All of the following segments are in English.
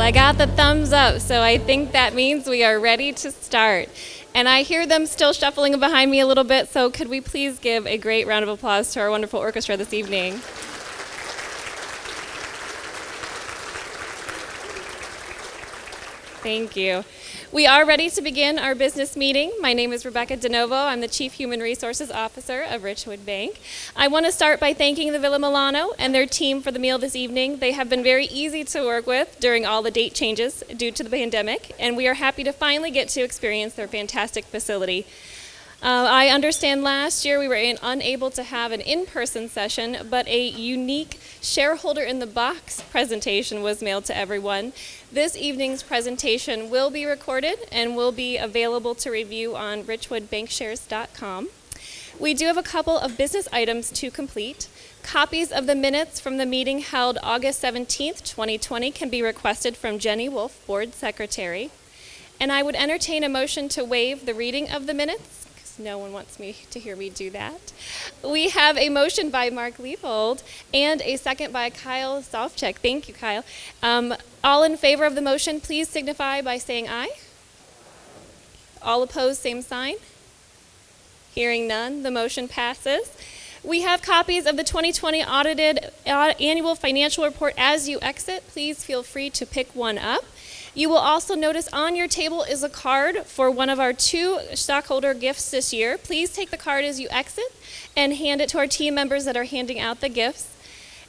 I got the thumbs up, so I think that means we are ready to start. And I hear them still shuffling behind me a little bit, so could we please give a great round of applause to our wonderful orchestra this evening? Thank you. We are ready to begin our business meeting. My name is Rebecca DeNovo. I'm the Chief Human Resources Officer of Richwood Bank. I want to start by thanking the Villa Milano and their team for the meal this evening. They have been very easy to work with during all the date changes due to the pandemic, and we are happy to finally get to experience their fantastic facility. I understand last year we were unable to have an in-person session, but a unique shareholder in the box presentation was mailed to everyone. This evening's presentation will be recorded and will be available to review on richwoodbankshares.com. We do have a couple of business items to complete. Copies of the minutes from the meeting held August 17th, 2020 can be requested from Jenny Wolf, Board Secretary. And I would entertain a motion to waive the reading of the minutes. No one wants me to hear me do that. We have a motion by Mark Leibold and a second by Kyle Sofchek. Thank you, Kyle. All in favor of the motion, please signify by saying aye. All opposed, same sign. Hearing none, the motion passes. We have copies of the 2020 audited annual financial report as you exit. Please feel free to pick one up. You will also notice on your table is a card for one of our 2 stockholder gifts this year. Please take the card as you exit and hand it to our team members that are handing out the gifts.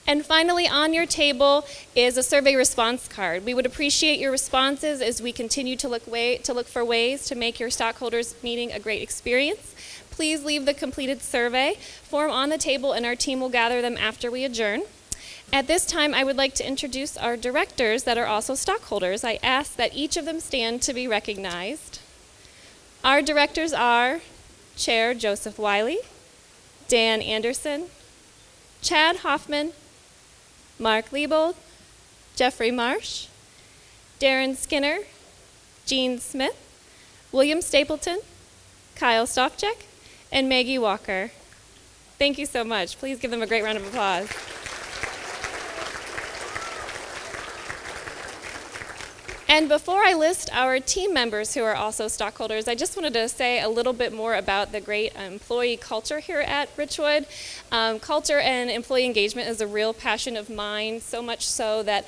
And finally, on your table is a survey response card. We would appreciate your responses as we continue to look for ways to make your stockholders meeting a great experience. Please leave the completed survey form on the table and our team will gather them after we adjourn. At this time, I would like to introduce our directors that are also stockholders. I ask that each of them stand to be recognized. Our directors are Chair Joseph Wiley, Dan Anderson, Chad Hoffman, Mark Leibold, Jeffrey Marsh, Darren Skinner, Gene Smith, William Stapleton, Kyle Sofchek, and Maggie Walker. Thank you so much. Please give them a great round of applause. And before I list our team members who are also stockholders, I just wanted to say a little bit more about the great employee culture here at Richwood. Culture and employee engagement is a real passion of mine, so much so that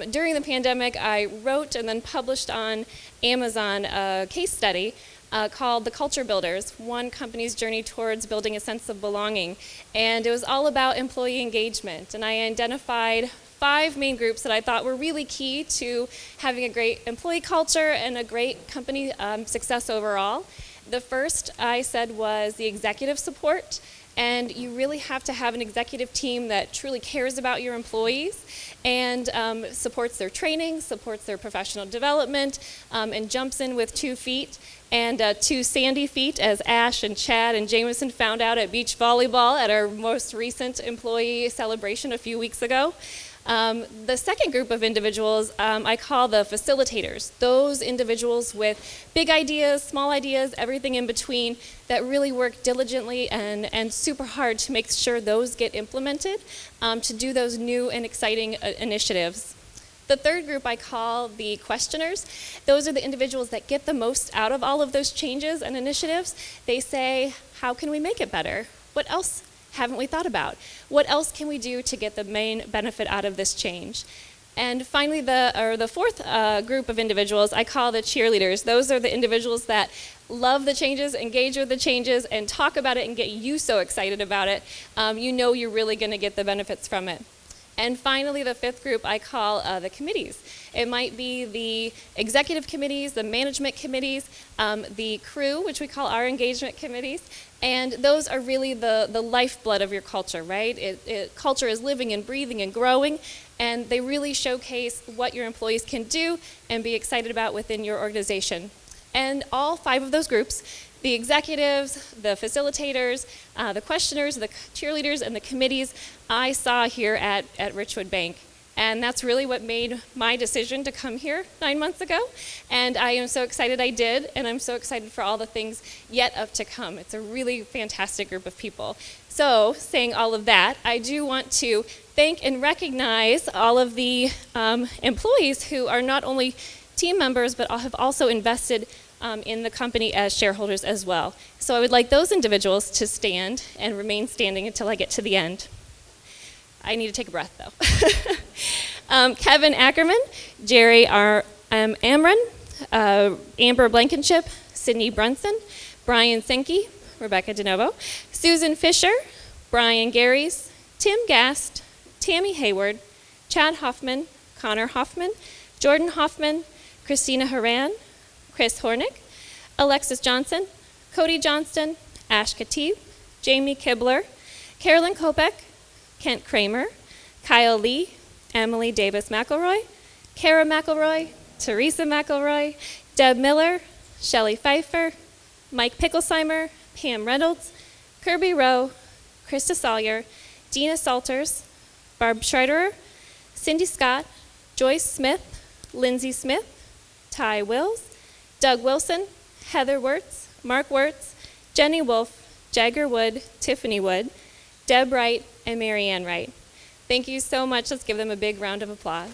during the pandemic, I wrote and then published on Amazon a case study called The Culture Builders, one company's journey towards building a sense of belonging. And it was all about employee engagement. And I identified 5 main groups that I thought were really key to having a great employee culture and a great company success overall. The first I said was the executive support. And you really have to have an executive team that truly cares about your employees and supports their training, supports their professional development, and jumps in with 2 feet. And 2 sandy feet, as Ash and Chad and Jameson found out at beach volleyball at our most recent employee celebration a few weeks ago. The second group of individuals I call the facilitators, those individuals with big ideas, small ideas, everything in between that really work diligently and super hard to make sure those get implemented, to do those new and exciting initiatives. The third group I call the questioners. Those are the individuals that get the most out of all of those changes and initiatives. They say, how can we make it better? What else haven't we thought about? What else can we do to get the main benefit out of this change? And finally, the fourth group of individuals I call the cheerleaders. Those are the individuals that love the changes, engage with the changes, and talk about it and get you so excited about it. You know you're really going to get the benefits from it. And finally, the fifth group I call the committees. It might be the executive committees, the management committees, the crew, which we call our engagement committees, and those are really the lifeblood of your culture, right? Culture is living and breathing and growing, and they really showcase what your employees can do and be excited about within your organization. And all 5 of those groups, the executives, the facilitators, the questioners, the cheerleaders, and the committees, I saw here at Richwood Bank. And that's really what made my decision to come here 9 months ago. And I am so excited I did, and I'm so excited for all the things yet up to come. It's a really fantastic group of people. So, saying all of that, I do want to thank and recognize all of the employees who are not only team members, but have also invested in the company as shareholders as well. So I would like those individuals to stand and remain standing until I get to the end. I need to take a breath, though. Kevin Ackerman, Jerry Amron, Amber Blankenship, Sydney Brunson, Brian Senke, Rebecca DeNovo, Susan Fisher, Brian Garys, Tim Gast, Tammy Hayward, Chad Hoffman, Connor Hoffman, Jordan Hoffman, Christina Haran, Chris Hornick, Alexis Johnson, Cody Johnston, Ash Khatib, Jamie Kibler, Carolyn Kopek, Kent Kramer, Kyle Lee, Emily Davis McElroy, Kara McElroy, Teresa McElroy, Deb Miller, Shelley Pfeiffer, Mike Picklesheimer, Pam Reynolds, Kirby Rowe, Krista Sawyer, Dina Salters, Barb Schreiderer, Cindy Scott, Joyce Smith, Lindsay Smith, Ty Wills, Doug Wilson, Heather Wirtz, Mark Wirtz, Jenny Wolf, Jagger Wood, Tiffany Wood, Deb Wright, and Marianne Wright. Thank you so much. Let's give them a big round of applause.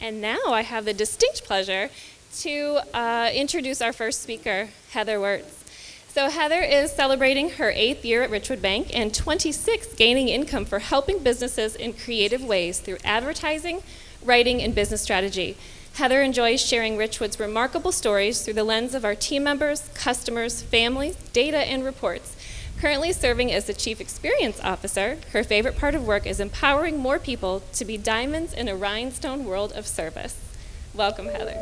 And now I have the distinct pleasure to introduce our first speaker, Heather Wirtz. So Heather is celebrating her 8th year at Richwood Bank and 26th gaining income for helping businesses in creative ways through advertising, writing, and business strategy. Heather enjoys sharing Richwood's remarkable stories through the lens of our team members, customers, families, data, and reports. Currently serving as the Chief Experience Officer, her favorite part of work is empowering more people to be diamonds in a rhinestone world of service. Welcome, Heather.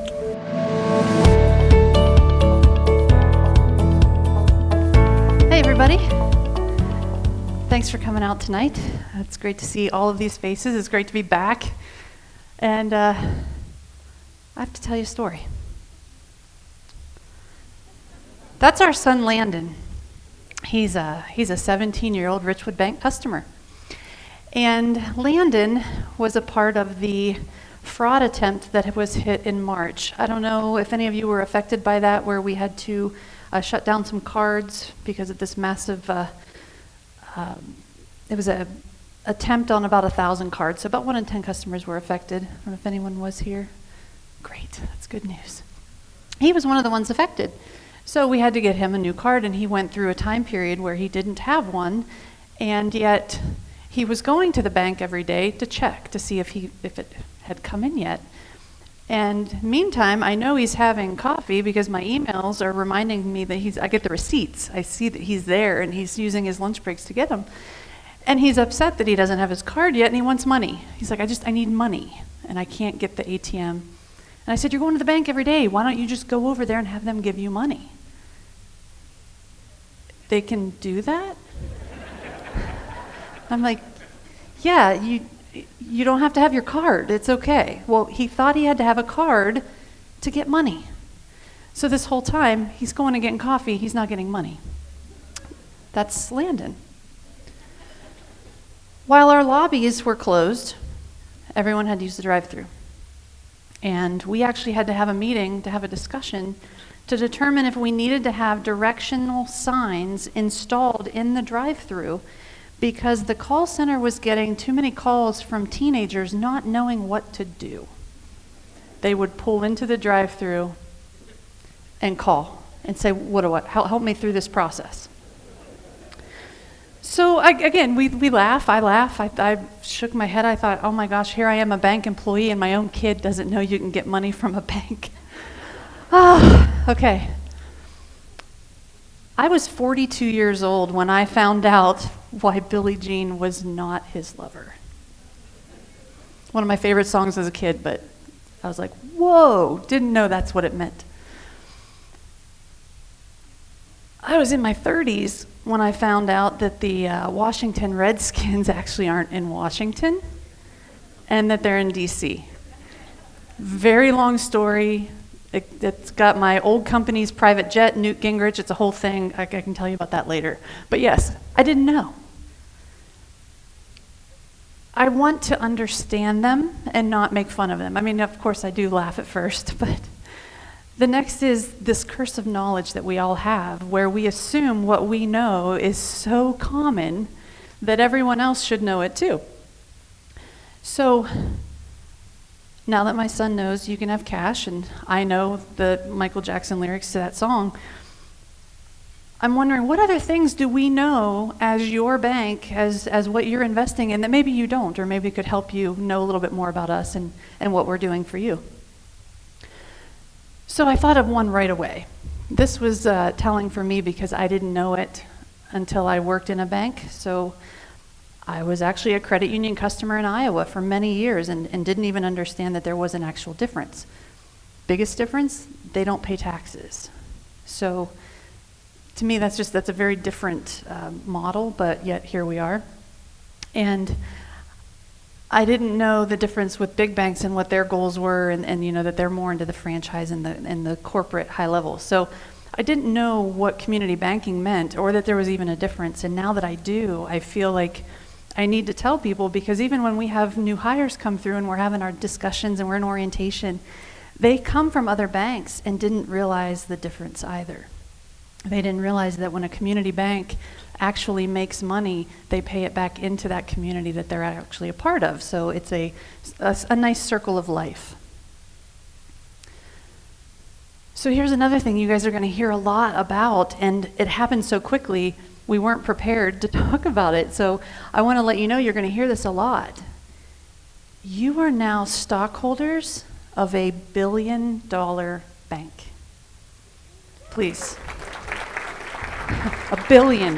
Hey everybody, thanks for coming out tonight. It's great to see all of these faces. It's great to be back. And I have to tell you a story. That's our son Landon. He's a 17-year-old Richwood Bank customer. And Landon was a part of the fraud attempt that was hit in March. I don't know if any of you were affected by that, where we had to shut down some cards because of this massive, it was an attempt on about 1,000 cards. So about 1 in 10 customers were affected. I don't know if anyone was here. Great, that's good news. He was one of the ones affected. So we had to get him a new card, and he went through a time period where he didn't have one, and yet he was going to the bank every day to check to see if it had come in yet. And meantime, I know he's having coffee because my emails are reminding me that I get the receipts. I see that he's there and he's using his lunch breaks to get them. And he's upset that he doesn't have his card yet and he wants money. He's like, I need money and I can't get the ATM. And I said, you're going to the bank every day. Why don't you just go over there and have them give you money? They can do that? I'm like, yeah, you don't have to have your card. It's okay. Well, he thought he had to have a card to get money. So this whole time, he's going and getting coffee. He's not getting money. That's Landon. While our lobbies were closed, everyone had to use the drive-thru. And we actually had to have a meeting to have a discussion to determine if we needed to have directional signs installed in the drive-thru, because the call center was getting too many calls from teenagers not knowing what to do. They would pull into the drive-thru and call and say, help me through this process. So we laugh, I laugh. I shook my head. I thought, oh my gosh, here I am, a bank employee, and my own kid doesn't know you can get money from a bank. Okay. I was 42 years old when I found out why Billie Jean was not his lover. One of my favorite songs as a kid, but I was like, whoa, didn't know that's what it meant. I was in my 30s when I found out that the Washington Redskins actually aren't in Washington and that they're in DC. Very long story. It's got my old company's private jet, Newt Gingrich. It's a whole thing. I can tell you about that later. But yes, I didn't know. I want to understand them and not make fun of them. I mean, of course, I do laugh at first, but the next is this curse of knowledge that we all have, where we assume what we know is so common that everyone else should know it too. So now that my son knows you can have cash, and I know the Michael Jackson lyrics to that song, I'm wondering, what other things do we know as your bank, as what you're investing in, that maybe you don't, or maybe could help you know a little bit more about us and what we're doing for you? So I thought of one right away. This was telling for me because I didn't know it until I worked in a bank. So I was actually a credit union customer in Iowa for many years and didn't even understand that there was an actual difference. Biggest difference, they don't pay taxes. So to me, that's a very different model, but yet here we are. And I didn't know the difference with big banks and what their goals were, and you know that they're more into the franchise and the corporate high level. So I didn't know what community banking meant, or that there was even a difference. And now that I do, I feel like I need to tell people, because even when we have new hires come through and we're having our discussions and we're in orientation, they come from other banks and didn't realize the difference either. They didn't realize that when a community bank actually makes money, they pay it back into that community that they're actually a part of. So it's a nice circle of life. So here's another thing you guys are going to hear a lot about, and it happened so quickly, we weren't prepared to talk about it. So I want to let you know you're going to hear this a lot. You are now stockholders of a $1 billion bank. Please. $1 billion.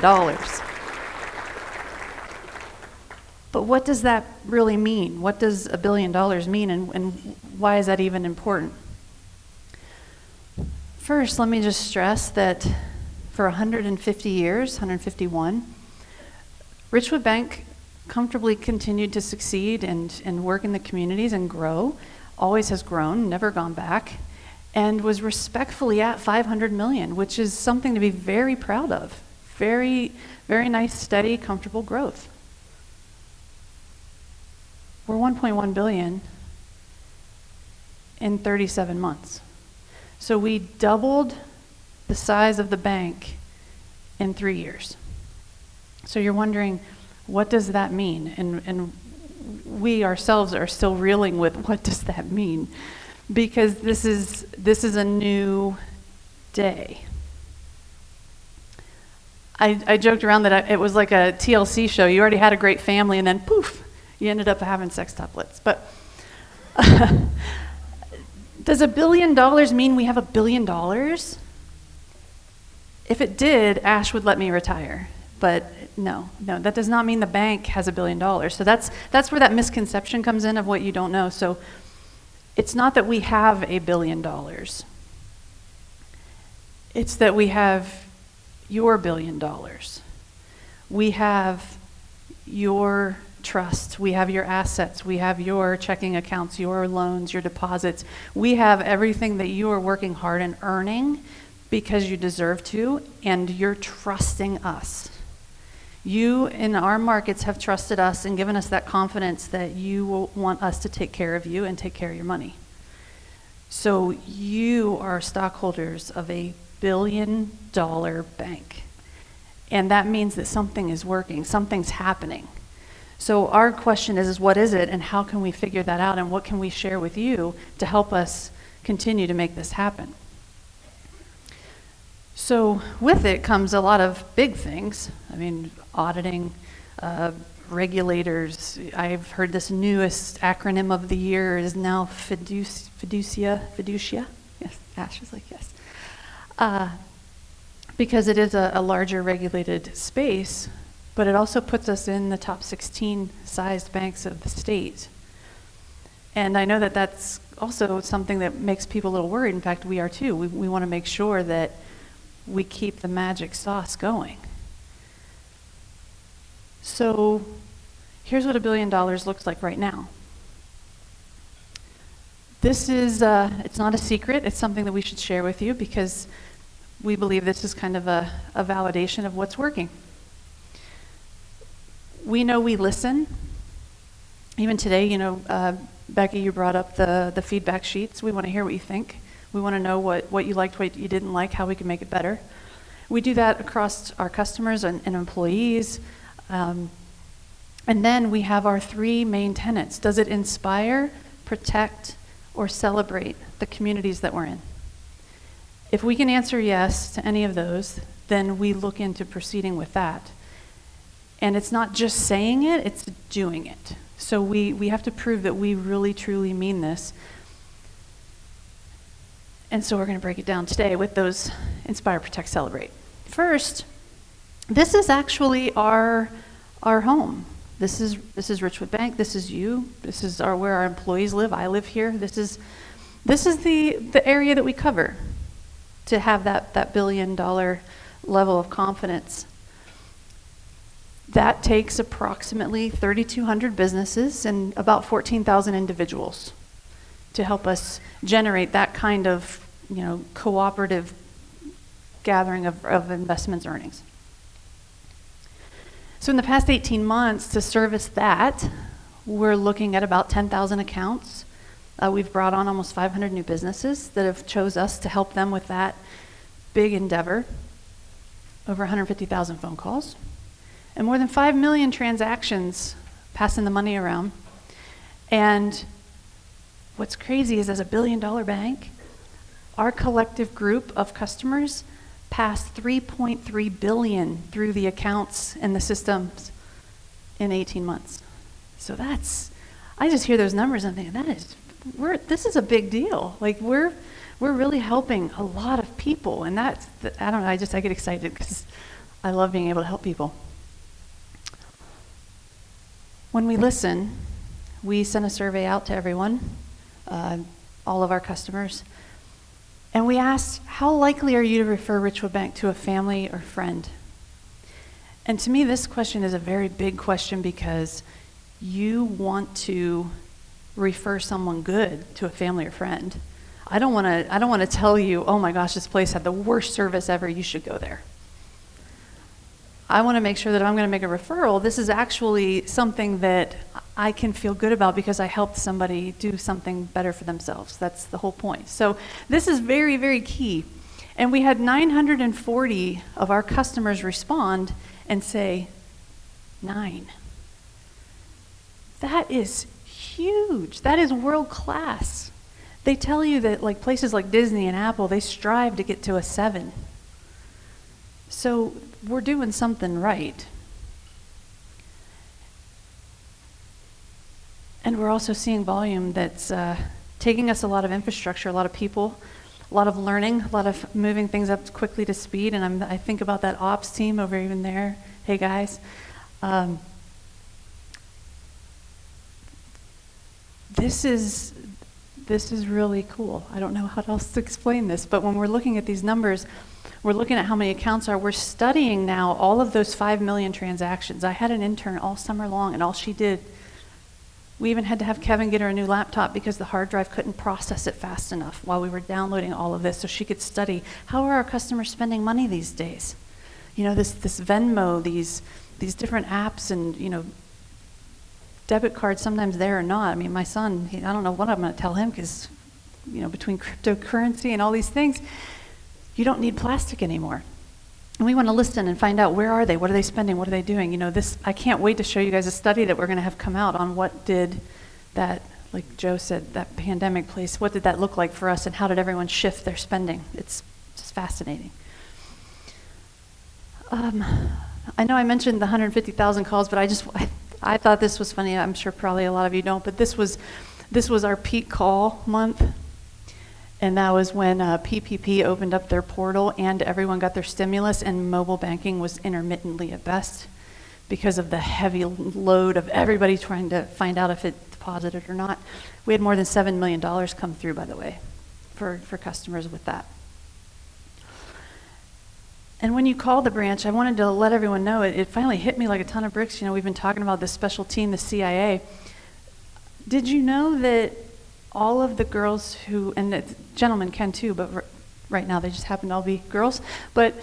But what does that really mean? What does $1 billion mean, and why is that even important? First, let me just stress that for 150 years, 151, Richwood Bank comfortably continued to succeed and work in the communities and grow, always has grown, never gone back, and was respectfully at $500 million, which is something to be very proud of. Very, very nice, steady, comfortable growth. We're $1.1 billion in 37 months. So we doubled the size of the bank in 3 years. So you're wondering, what does that mean? And we ourselves are still reeling with, what does that mean? Because this is a new day. I joked around that it was like a TLC show. You already had a great family, and then poof, you ended up having sextuplets. But does $1 billion mean we have $1 billion? If it did, Ash would let me retire. But no, that does not mean the bank has $1 billion. So that's where that misconception comes in of what you don't know. So it's not that we have $1 billion. It's that we have your $1 billion. We have your trust. We have your assets. We have your checking accounts, your loans, your deposits. We have everything that you are working hard and earning because you deserve to, and you're trusting us. You in our markets have trusted us and given us that confidence that you will want us to take care of you and take care of your money. So you are stockholders of a $1 billion bank. And that means that something is working, something's happening. So our question is what is it, and how can we figure that out, and what can we share with you to help us continue to make this happen? So with it comes a lot of big things. I mean, auditing, regulators. I've heard this newest acronym of the year is now fiducia. Yes, Ash is like, yes. Because it is a larger regulated space, but it also puts us in the top 16 sized banks of the state. And I know that that's also something that makes people a little worried. In fact, we are too. We want to make sure that we keep the magic sauce going. So here's what $1 billion looks like right now. This is, it's not a secret. It's something that we should share with you because we believe this is kind of a validation of what's working. We know we listen. Even today, Becky, you brought up the feedback sheets. We want to hear what you think. We want to know what you liked, what you didn't like, how we can make it better. We do that across our customers and employees. And then we have our 3 main tenets. Does it inspire, protect, or celebrate the communities that we're in? If we can answer yes to any of those, then we look into proceeding with that. And it's not just saying it, it's doing it. So we have to prove that we really, truly mean this. And so we're going to break it down today with those inspire, protect, celebrate. First, this is actually our home. This is Richwood Bank. This is you. This is where our employees live. I live here. This is the area that we cover to have that $1 billion level of confidence. That takes approximately 3,200 businesses and about 14,000 individuals to help us generate that kind of, cooperative gathering of investments earnings. So in the past 18 months, to service that, we're looking at about 10,000 accounts. We've brought on almost 500 new businesses that have chose us to help them with that big endeavor. Over 150,000 phone calls. And more than 5 million transactions passing the money around. And what's crazy is as a $1 billion bank, our collective group of customers passed $3.3 billion through the accounts and the systems in 18 months. So I just hear those numbers and think, this is a big deal. Like we're really helping a lot of people, and I don't know, I get excited because I love being able to help people. When we listen, we send a survey out to everyone, all of our customers, and we asked, how likely are you to refer Richwood Bank to a family or friend? And to me, this question is a very big question because you want to refer someone good to a family or friend. I don't want to tell you, oh my gosh, this place had the worst service ever, you should go there. I want to make sure that if I'm going to make a referral, this is actually something that I can feel good about because I helped somebody do something better for themselves. That's the whole point. So this is very, very key. And we had 940 of our customers respond and say, 9. That is huge. That is world class. They tell you that like places like Disney and Apple, they strive to get to a 7. So we're doing something right. And we're also seeing volume that's taking us a lot of infrastructure, a lot of people, a lot of learning, a lot of moving things up quickly to speed. And I think about that ops team over even there. Hey guys. This is really cool. I don't know how else to explain this, but when we're looking at these numbers, we're looking at how many accounts are. We're studying now all of those 5 million transactions. I had an intern all summer long, and all she did, we even had to have Kevin get her a new laptop because the hard drive couldn't process it fast enough while we were downloading all of this, so she could study how are our customers spending money these days. This Venmo, these different apps, and debit cards, sometimes there or not. I mean, my son, I don't know what I'm going to tell him because, between cryptocurrency and all these things, you don't need plastic anymore. And we want to listen and find out where are they, what are they spending, what are they doing. I can't wait to show you guys a study that we're going to have come out on what did that, like Joe said, that pandemic place, what did that look like for us and how did everyone shift their spending? It's just fascinating. I know I mentioned the 150,000 calls, but I thought this was funny. I'm sure probably a lot of you don't, but this was our peak call month. And that was when PPP opened up their portal and everyone got their stimulus, and mobile banking was intermittently at best because of the heavy load of everybody trying to find out if it deposited or not. We had more than $7 million come through, by the way, for customers with that. And when you called the branch, I wanted to let everyone know, it finally hit me like a ton of bricks. We've been talking about this special team, the CIA. Did you know that all of the girls who, and the gentlemen can too, but right now they just happen to all be girls, but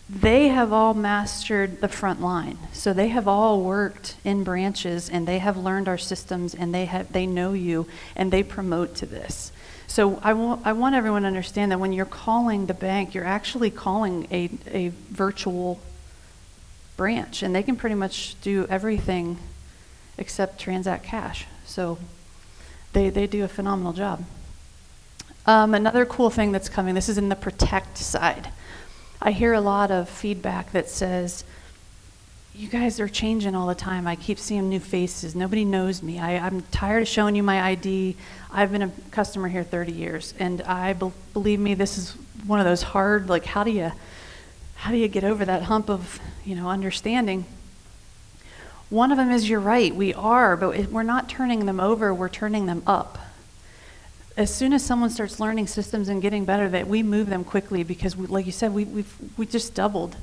they have all mastered the front line. So they have all worked in branches, and they have learned our systems, and they know you, and they promote to this. So I want everyone to understand that when you're calling the bank, you're actually calling a virtual branch, and they can pretty much do everything except transact cash. So they do a phenomenal job. Another cool thing that's coming, this is in the protect side. I hear a lot of feedback that says, you guys are changing all the time. I keep seeing new faces. Nobody knows me. I'm tired of showing you my ID. I've been a customer here 30 years, and believe me, this is one of those hard, like, how do you get over that hump of, understanding? One of them is, you're right, we are, but we're not turning them over, we're turning them up. As soon as someone starts learning systems and getting better, that we move them quickly, because like you said, we just doubled.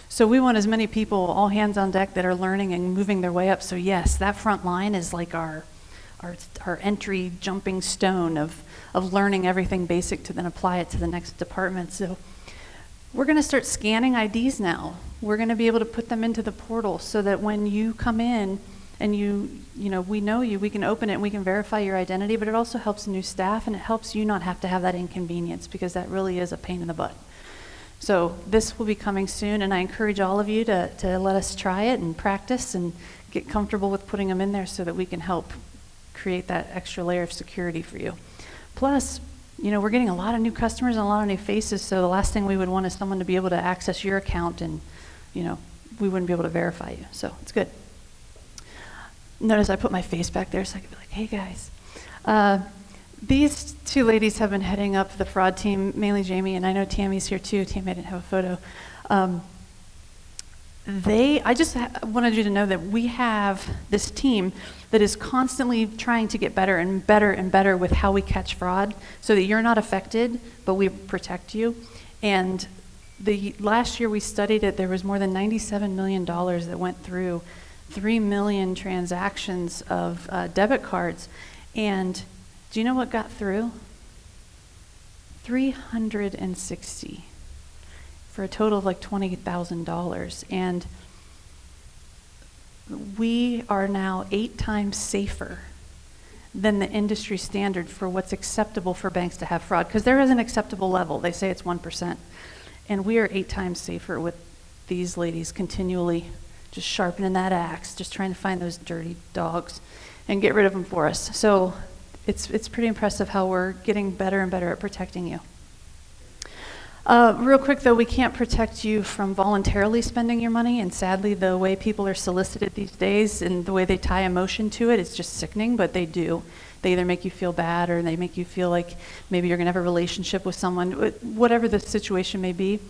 So we want as many people, all hands on deck, that are learning and moving their way up. So yes, that front line is like our entry jumping stone of learning everything basic to then apply it to the next department. So we're going to start scanning IDs now. We're going to be able to put them into the portal so that when you come in and we know you, we can open it and we can verify your identity, but it also helps new staff, and it helps you not have to have that inconvenience, because that really is a pain in the butt. So this will be coming soon, and I encourage all of you to let us try it and practice and get comfortable with putting them in there so that we can help create that extra layer of security for you. Plus, we're getting a lot of new customers and a lot of new faces, so the last thing we would want is someone to be able to access your account and, we wouldn't be able to verify you. So it's good. Notice I put my face back there so I could be like, hey guys. These two ladies have been heading up the fraud team, mainly Jamie, and I know Tammy's here too. Tammy, I didn't have a photo. I just wanted you to know that we have this team that is constantly trying to get better and better and better with how we catch fraud, so that you're not affected, but we protect you. And last year we studied it, there was more than $97 million that went through 3 million transactions of debit cards. And do you know what got through? 360 for a total of like $20,000. And we are now 8 times safer than the industry standard for what's acceptable for banks to have fraud, because there is an acceptable level. They say it's 1%. And we are 8 times safer with these ladies continually just sharpening that axe, just trying to find those dirty dogs and get rid of them for us. So it's pretty impressive how we're getting better and better at protecting you. Real quick though, we can't protect you from voluntarily spending your money, and sadly the way people are solicited these days and the way they tie emotion to it is just sickening, but they do. They either make you feel bad or they make you feel like maybe you're going to have a relationship with someone, whatever the situation may be.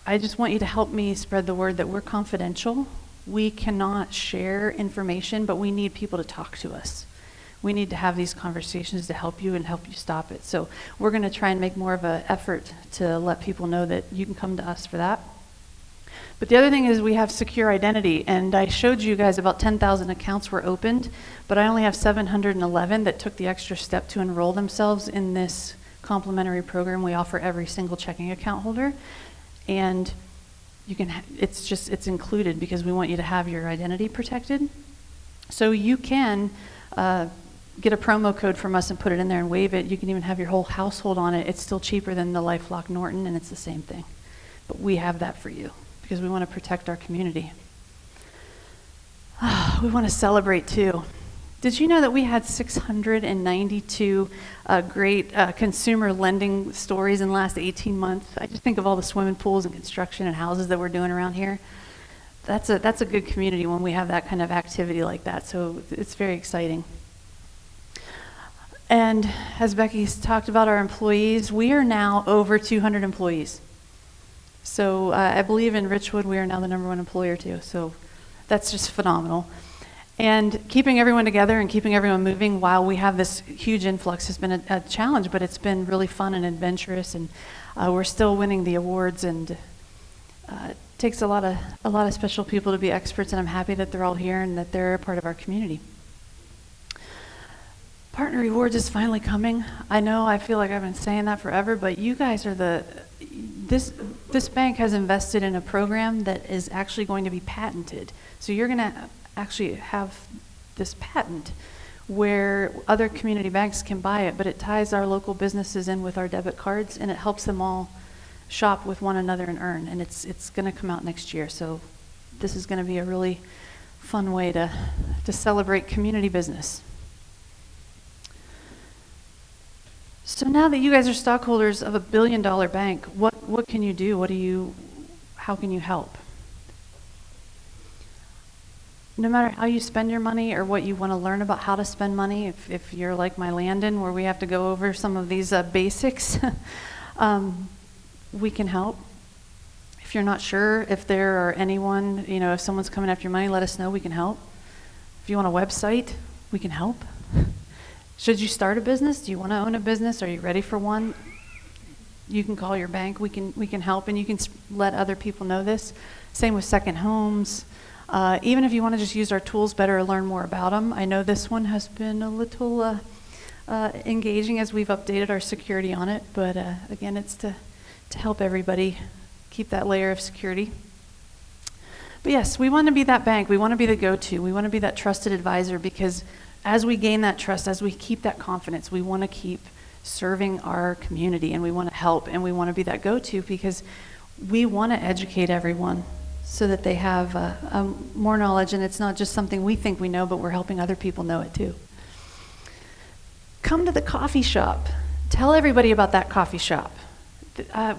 I just want you to help me spread the word that we're confidential. We cannot share information, but we need people to talk to us. We need to have these conversations to help you and help you stop it. So we're going to try and make more of an effort to let people know that you can come to us for that. But the other thing is we have secure identity, and I showed you guys about 10,000 accounts were opened, but I only have 711 that took the extra step to enroll themselves in this complimentary program we offer every single checking account holder. And it's included because we want you to have your identity protected. So you can get a promo code from us and put it in there and waive it. You can even have your whole household on it. It's still cheaper than the LifeLock Norton, and it's the same thing. But we have that for you because we want to protect our community. We want to celebrate too. Did you know that we had 692 great consumer lending stories in the last 18 months? I just think of all the swimming pools and construction and houses that we're doing around here. That's a good community when we have that kind of activity like that, so it's very exciting. And as Becky's talked about our employees, we are now over 200 employees. So I believe in Richwood we are now the #1 employer too, so that's just phenomenal. And keeping everyone together and keeping everyone moving while we have this huge influx has been a challenge, but it's been really fun and adventurous, and we're still winning the awards, and it takes a lot of special people to be experts, and I'm happy that they're all here and that they're a part of our community. Partner Rewards is finally coming. I know, I feel like I've been saying that forever, but you guys are this bank has invested in a program that is actually going to be patented. So you're going to actually have this patent where other community banks can buy it, but it ties our local businesses in with our debit cards, and it helps them all shop with one another and earn. And it's going to come out next year. So this is going to be a really fun way to celebrate community business. So now that you guys are stockholders of $1 billion bank, what can you do? How can you help? No matter how you spend your money or what you want to learn about how to spend money, if you're like my Landon, where we have to go over some of these basics, we can help. If you're not sure if there are anyone, if someone's coming after your money, let us know, we can help. If you want a website, we can help. Should you start a business? Do you want to own a business? Are you ready for one? You can call your bank. We can help, and you can let other people know this. Same with second homes. Even if you want to just use our tools better or learn more about them. I know this one has been a little engaging as we've updated our security on it, but again, it's to help everybody keep that layer of security. But yes, we want to be that bank. We want to be the go-to. We want to be that trusted advisor, because as we gain that trust, as we keep that confidence, we want to keep serving our community, and we want to help, and we want to be that go-to, because we want to educate everyone so that they have more knowledge, and it's not just something we think we know, but we're helping other people know it too. Come to the coffee shop. Tell everybody about that coffee shop.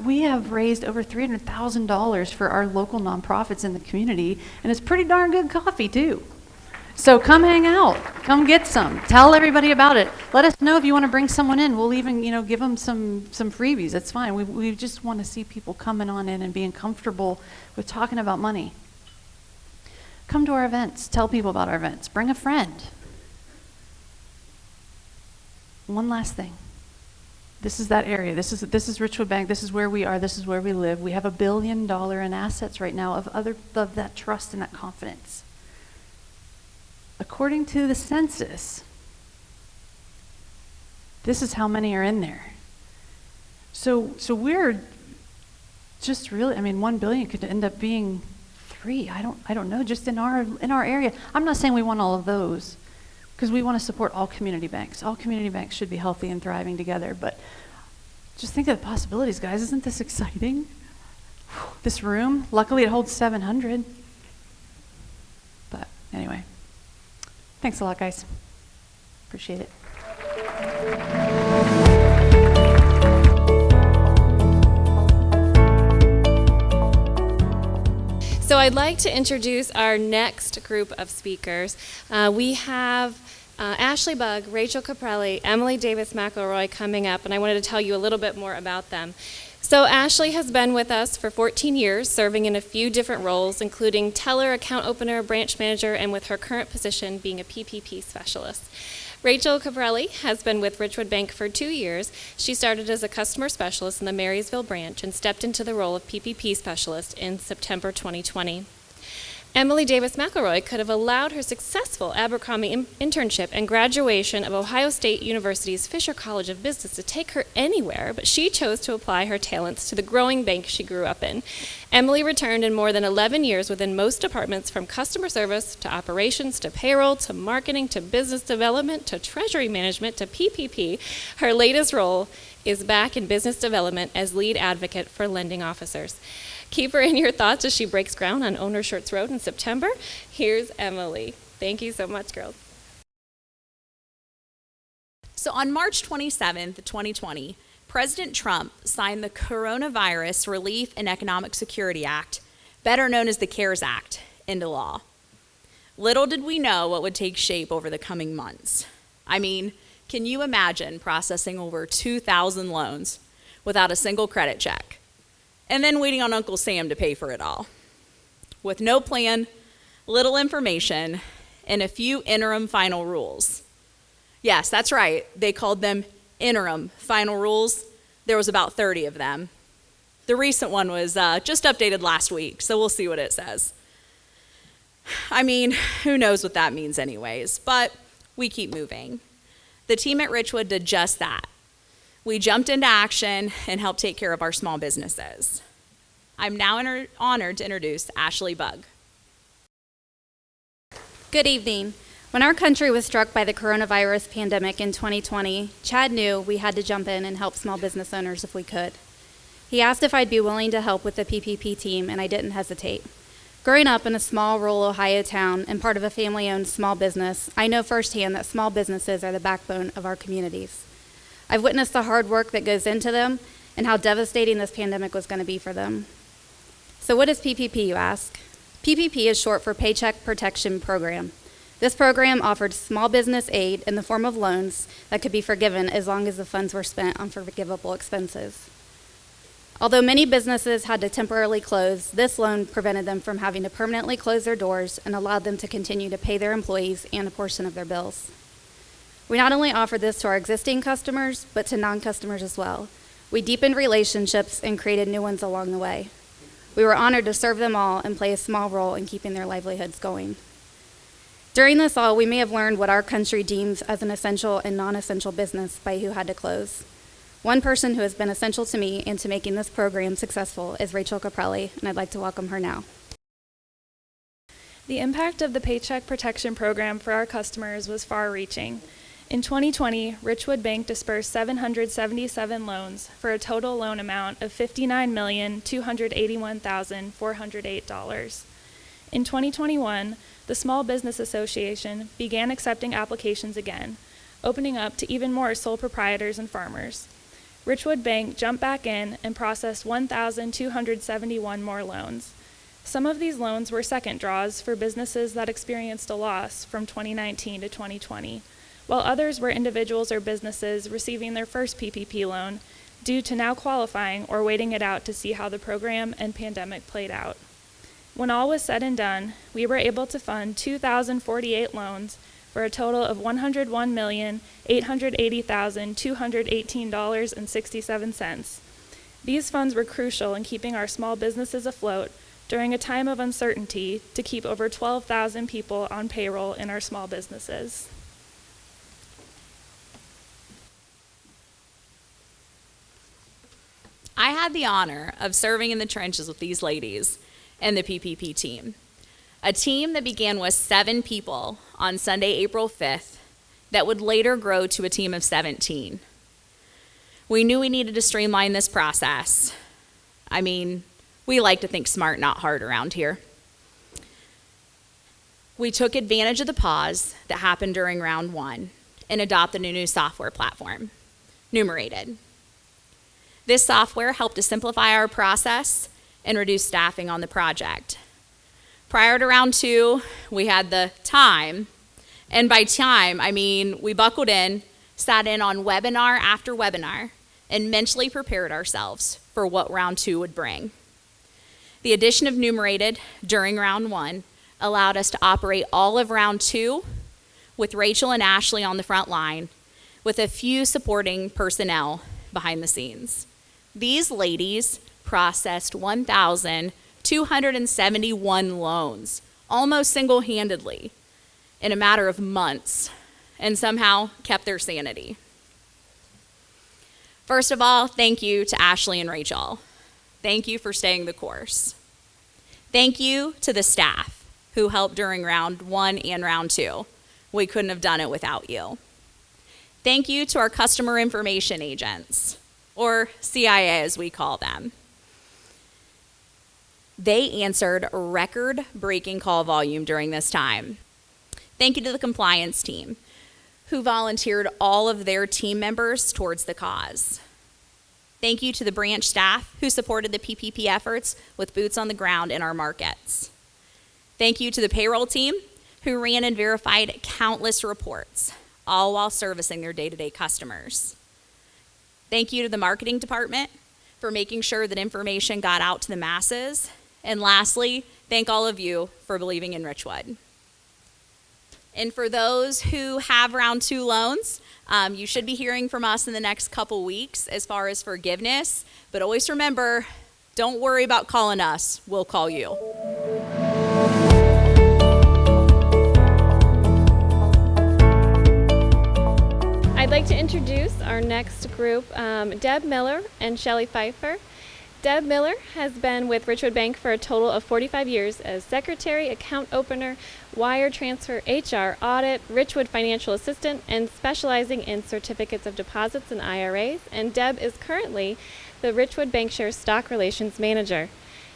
We have raised over $300,000 for our local nonprofits in the community, and it's pretty darn good coffee too. So come hang out, come get some, tell everybody about it. Let us know if you want to bring someone in. We'll even, give them some freebies. It's fine. We just want to see people coming on in and being comfortable with talking about money. Come to our events. Tell people about our events. Bring a friend. One last thing. This is that area. This is Richwood Bank. This is where we are. This is where we live. We have $1 billion in assets right now of that trust and that confidence. According to the census, this is how many are in there. So we're just really, 1 billion could end up being 3. I don't know, just in our area. I'm not saying we want all of those, because we want to support all community banks. All community banks should be healthy and thriving together, but just think of the possibilities, guys. Isn't this exciting? This room, luckily it holds 700. But anyway. Thanks a lot, guys. Appreciate it. So I'd like to introduce our next group of speakers. We have Ashley Bugg, Rachel Caprelli, Emily Davis McElroy coming up, and I wanted to tell you a little bit more about them. So Ashley has been with us for 14 years, serving in a few different roles, including teller, account opener, branch manager, and with her current position being a PPP specialist. Rachel Caprelli has been with Richwood Bank for 2 years. She started as a customer specialist in the Marysville branch and stepped into the role of PPP specialist in September 2020. Emily Davis McElroy could have allowed her successful Abercrombie internship and graduation of Ohio State University's Fisher College of Business to take her anywhere, but she chose to apply her talents to the growing bank she grew up in. Emily returned in more than 11 years within most departments, from customer service to operations to payroll to marketing to business development to treasury management to PPP. Her latest role is back in business development as lead advocate for lending officers. Keep her in your thoughts as she breaks ground on Owner Shorts Road in September. Here's Emily. Thank you so much, girls. So on March 27th, 2020, President Trump signed the Coronavirus Relief and Economic Security Act, better known as the CARES Act, into law. Little did we know what would take shape over the coming months. Can you imagine processing over 2,000 loans without a single credit check? And then waiting on Uncle Sam to pay for it all. With no plan, little information, and a few interim final rules. Yes, that's right, they called them interim final rules. There was about 30 of them. The recent one was just updated last week, so we'll see what it says. Who knows what that means anyways, but we keep moving. the team at Richwood did just that. We jumped into action and helped take care of our small businesses. I'm now honored to introduce Ashley Bugg. Good evening. When our country was struck by the coronavirus pandemic in 2020, Chad knew we had to jump in and help small business owners if we could. He asked if I'd be willing to help with the PPP team, and I didn't hesitate. Growing up in a small rural Ohio town and part of a family-owned small business, I know firsthand that small businesses are the backbone of our communities. I've witnessed the hard work that goes into them and how devastating this pandemic was going to be for them. So what is PPP, you ask? PPP is short for Paycheck Protection Program. This program offered small business aid in the form of loans that could be forgiven as long as the funds were spent on forgivable expenses. Although many businesses had to temporarily close, this loan prevented them from having to permanently close their doors and allowed them to continue to pay their employees and a portion of their bills. We not only offered this to our existing customers, but to non-customers as well. We deepened relationships and created new ones along the way. We were honored to serve them all and play a small role in keeping their livelihoods going. During this all, we may have learned what our country deems as an essential and non-essential business by who had to close. One person who has been essential to me and to making this program successful is Rachel Caprelli, and I'd like to welcome her now. The impact of the Paycheck Protection Program for our customers was far-reaching. In 2020, Richwood Bank dispersed 777 loans for a total loan amount of $59,281,408. In 2021, the Small Business Association began accepting applications again, opening up to even more sole proprietors and farmers. Richwood Bank jumped back in and processed 1,271 more loans. Some of these loans were second draws for businesses that experienced a loss from 2019 to 2020, while others were individuals or businesses receiving their first PPP loan due to now qualifying or waiting it out to see how the program and pandemic played out. When all was said and done, we were able to fund 2,048 loans for a total of $101,880,218.67. These funds were crucial in keeping our small businesses afloat during a time of uncertainty to keep over 12,000 people on payroll in our small businesses. I had the honor of serving in the trenches with these ladies and the PPP team. A team that began with 7 people on Sunday, April 5th, that would later grow to a team of 17. We knew we needed to streamline this process. I mean, we like to think smart, not hard around here. We took advantage of the pause that happened during round 1 and adopted a new software platform, Numerated. This software helped to simplify our process and reduce staffing on the project. Prior to round 2, we had the time, and by time, I mean we buckled in, sat in on webinar after webinar, and mentally prepared ourselves for what round 2 would bring. The addition of Numerated during round 1 allowed us to operate all of round 2 with Rachel and Ashley on the front line, with a few supporting personnel behind the scenes. These ladies processed 1,271 loans, almost single-handedly, in a matter of months, and somehow kept their sanity. First of all, thank you to Ashley and Rachel. Thank you for staying the course. Thank you to the staff who helped during round 1 and round 2. We couldn't have done it without you. Thank you to our customer information agents, or CIA as we call them. They answered record-breaking call volume during this time. Thank you to the compliance team, who volunteered all of their team members towards the cause. Thank you to the branch staff who supported the PPP efforts with boots on the ground in our markets. Thank you to the payroll team who ran and verified countless reports, all while servicing their day-to-day customers. Thank you to the marketing department for making sure that information got out to the masses. And lastly, thank all of you for believing in Richwood. And for those who have round 2 loans, you should be hearing from us in the next couple weeks as far as forgiveness. But always remember, don't worry about calling us, we'll call you. like to introduce our next group, Deb Miller and Shelley Pfeiffer. Deb Miller has been with Richwood Bank for a total of 45 years as secretary, account opener, wire transfer, HR, audit, Richwood financial assistant, and specializing in certificates of deposits and IRAs. And Deb is currently the Richwood Bankshares Stock Relations Manager.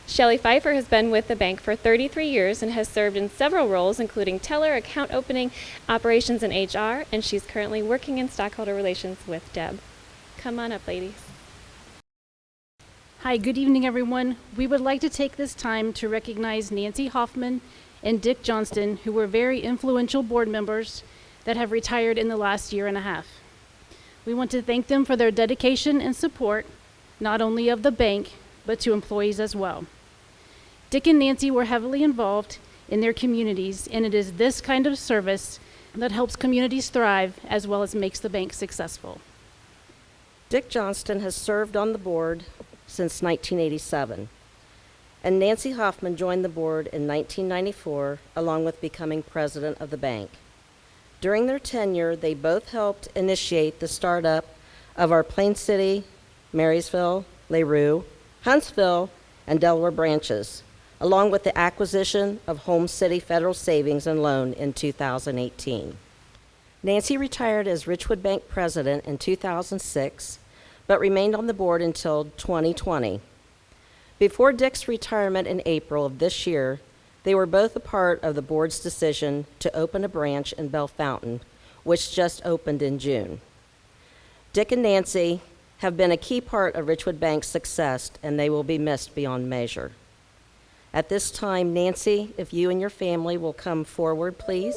Shelley Pfeiffer has been with the bank for 33 years and has served in several roles, including teller, account opening, operations, and HR, and she's currently working in stockholder relations with Deb. Come on up, ladies. Hi, good evening, everyone. We would like to take this time to recognize Nancy Hoffman and Dick Johnston, who were very influential board members that have retired in the last year and a half. We want to thank them for their dedication and support, not only of the bank, but to employees as well. Dick and Nancy were heavily involved in their communities, and it is this kind of service that helps communities thrive as well as makes the bank successful. Dick Johnston has served on the board since 1987, and Nancy Hoffman joined the board in 1994, along with becoming president of the bank. During their tenure, they both helped initiate the startup of our Plain City, Marysville, LaRue, Huntsville, and Delaware branches, along with the acquisition of Home City Federal Savings and Loan in 2018. Nancy retired as Richwood Bank president in 2006, but remained on the board until 2020. Before Dick's retirement in April of this year, they were both a part of the board's decision to open a branch in Bell Fountain, which just opened in June. Dick and Nancy have been a key part of Richwood Bank's success, and they will be missed beyond measure. At this time, Nancy, if you and your family will come forward, please.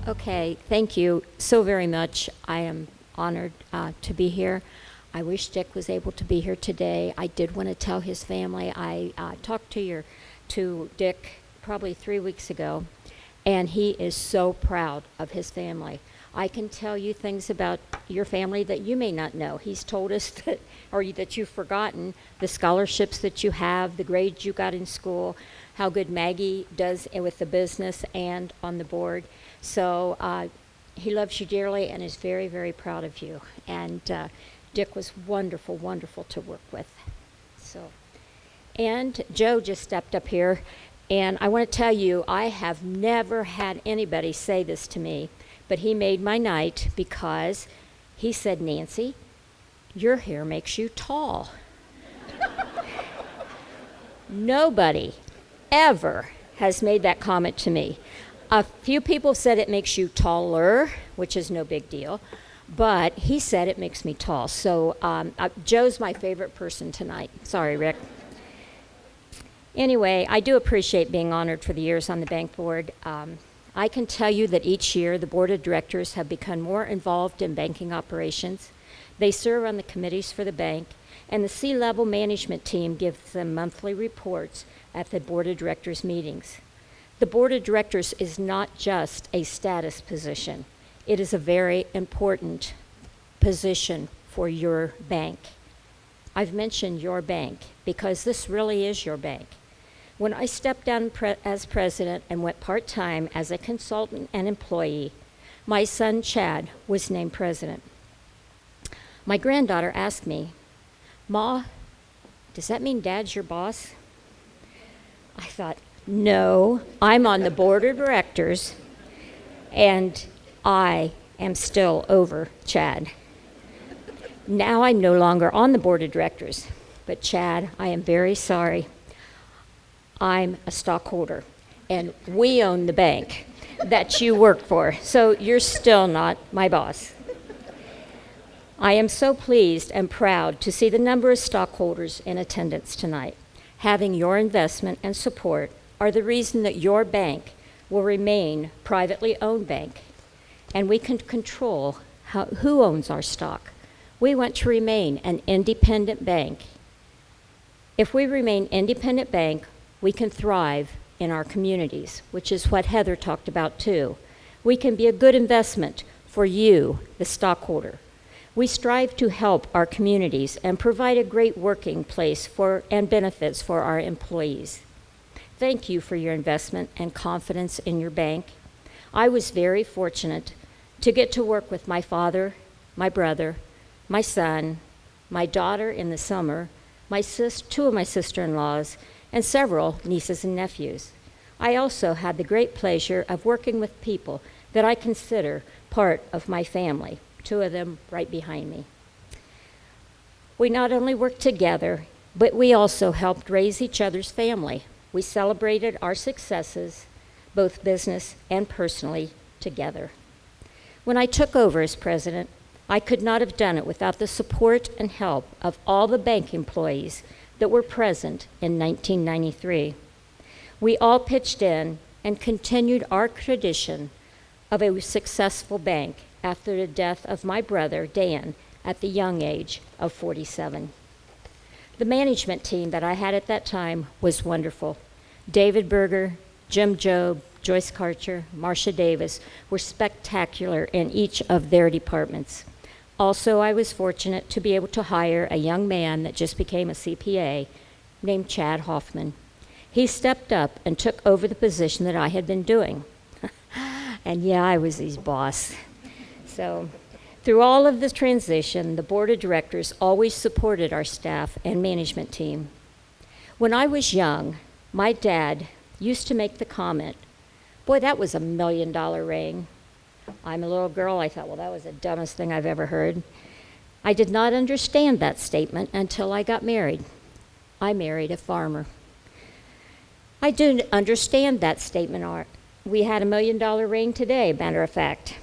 Okay, thank you so very much. I am honored to be here. I wish Dick was able to be here today. I did want to tell his family. I talked to Dick probably 3 weeks ago, and he is so proud of his family. I can tell you things about your family that you may not know. He's told us that, or that you've forgotten, the scholarships that you have, the grades you got in school, how good Maggie does with the business and on the board. So he loves you dearly and is very, very proud of you. And Dick was wonderful, wonderful to work with. So, and Joe just stepped up here, and I want to tell you, I have never had anybody say this to me, but he made my night because he said, "Nancy, your hair makes you tall." Nobody ever has made that comment to me. A few people said it makes you taller, which is no big deal, but he said it makes me tall. So Joe's my favorite person tonight. Sorry, Rick. Anyway, I do appreciate being honored for the years on the bank board. I can tell you that each year the board of directors have become more involved in banking operations. They serve on the committees for the bank, and the C-level management team gives them monthly reports at the board of directors meetings. The board of directors is not just a status position. It is a very important position for your bank. I've mentioned your bank because this really is your bank. When I stepped down as president and went part-time as a consultant and employee, my son Chad was named president. My granddaughter asked me, "Ma, does that mean Dad's your boss?" I thought, no, I'm on the board of directors, and I am still over Chad. Now I'm no longer on the board of directors, but Chad, I am very sorry. I'm a stockholder, and we own the bank that you work for, so you're still not my boss. I am so pleased and proud to see the number of stockholders in attendance tonight. Having your investment and support are the reason that your bank will remain privately owned bank, and we can control who owns our stock. We want to remain an independent bank. If we remain independent bank, we can thrive in our communities, which is what Heather talked about too. We can be a good investment for you, the stockholder. We strive to help our communities and provide a great working place and benefits for our employees. thank you for your investment and confidence in your bank. I was very fortunate to get to work with my father, my brother, my son, my daughter in the summer, two of my sister-in-laws, and several nieces and nephews. I also had the great pleasure of working with people that I consider part of my family, two of them right behind me. We not only worked together, but we also helped raise each other's family. We celebrated our successes, both business and personally, together. When I took over as president, I could not have done it without the support and help of all the bank employees that were present in 1993. We all pitched in and continued our tradition of a successful bank after the death of my brother, Dan, at the young age of 47. The management team that I had at that time was wonderful. David Berger, Jim Job, Joyce Karcher, Marcia Davis were spectacular in each of their departments. Also, I was fortunate to be able to hire a young man that just became a CPA named Chad Hoffman. He stepped up and took over the position that I had been doing. And yeah, I was his boss. So through all of this transition, the board of directors always supported our staff and management team. When I was young, my dad used to make the comment, "Boy, that was $1 million ring." I'm a little girl, I thought, well, that was the dumbest thing I've ever heard. I did not understand that statement until I got married. I married a farmer. I do understand that statement, Art. We had $1 million ring today, matter of fact.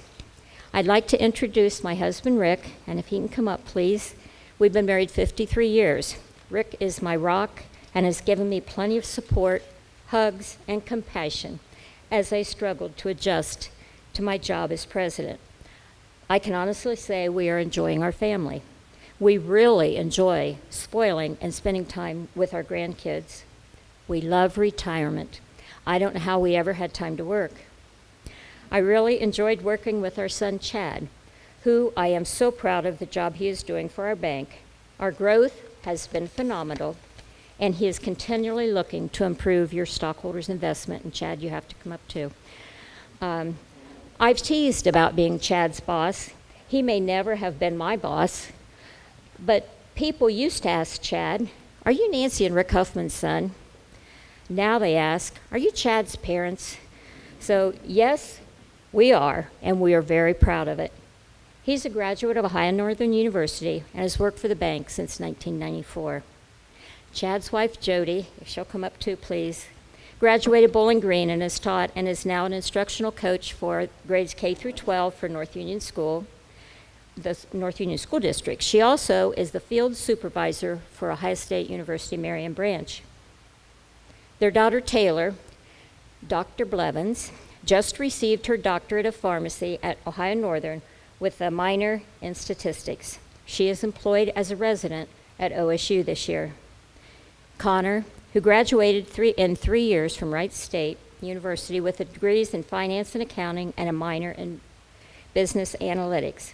I'd like to introduce my husband, Rick, and if he can come up, please. We've been married 53 years. Rick is my rock and has given me plenty of support, hugs, and compassion as I struggled to adjust to my job as president. I can honestly say we are enjoying our family. We really enjoy spoiling and spending time with our grandkids. We love retirement. I don't know how we ever had time to work. I really enjoyed working with our son, Chad, who I am so proud of the job he is doing for our bank. Our growth has been phenomenal, and he is continually looking to improve your stockholders' investment. And Chad, you have to come up too. I've teased about being Chad's boss. He may never have been my boss, but people used to ask Chad, "Are you Nancy and Rick Huffman's son?" Now they ask, "Are you Chad's parents?" So yes, we are, and we are very proud of it. He's a graduate of Ohio Northern University and has worked for the bank since 1994. Chad's wife, Jody, if she'll come up too, please, graduated Bowling Green and has taught and is now an instructional coach for grades K through 12 for North Union School, the North Union School District. She also is the field supervisor for Ohio State University Marion Branch. Their daughter, Taylor, Dr. Blevins, just received her doctorate of pharmacy at Ohio Northern with a minor in statistics. She is employed as a resident at OSU this year. Connor, who graduated in 3 years from Wright State University with degrees in finance and accounting and a minor in business analytics.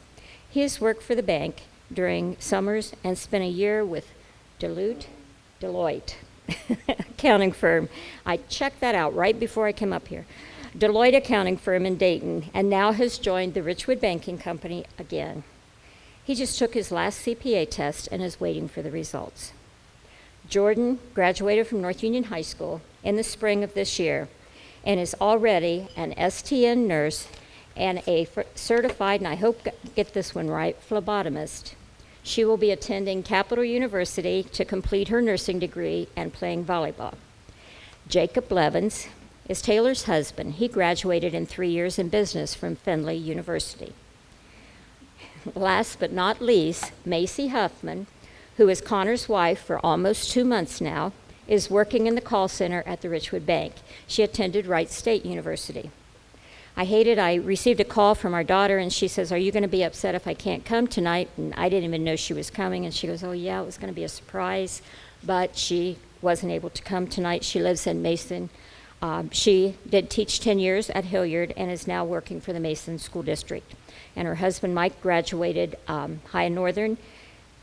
He has worked for the bank during summers and spent a year with Deloitte accounting firm. I checked that out right before I came up here. Deloitte accounting firm in Dayton, and now has joined the Richwood Banking Company again. He just took his last CPA test and is waiting for the results. Jordan graduated from North Union High School in the spring of this year and is already an STN nurse and a certified, and I hope get this one right, phlebotomist. She will be attending Capital University to complete her nursing degree and playing volleyball. Jacob Blevins is Taylor's husband. He graduated in 3 years in business from Findlay University. Last but not least, Macy Huffman, who is Connor's wife for almost 2 months now, is working in the call center at the Richwood Bank. She attended Wright State University. I received a call from our daughter, and she says, "Are you going to be upset if I can't come tonight?" And I didn't even know she was coming, and she goes, "Oh yeah, it was going to be a surprise," but she wasn't able to come tonight. She lives in Mason. She did teach 10 years at Hilliard and is now working for the Mason School District. And her husband, Mike, graduated High Northern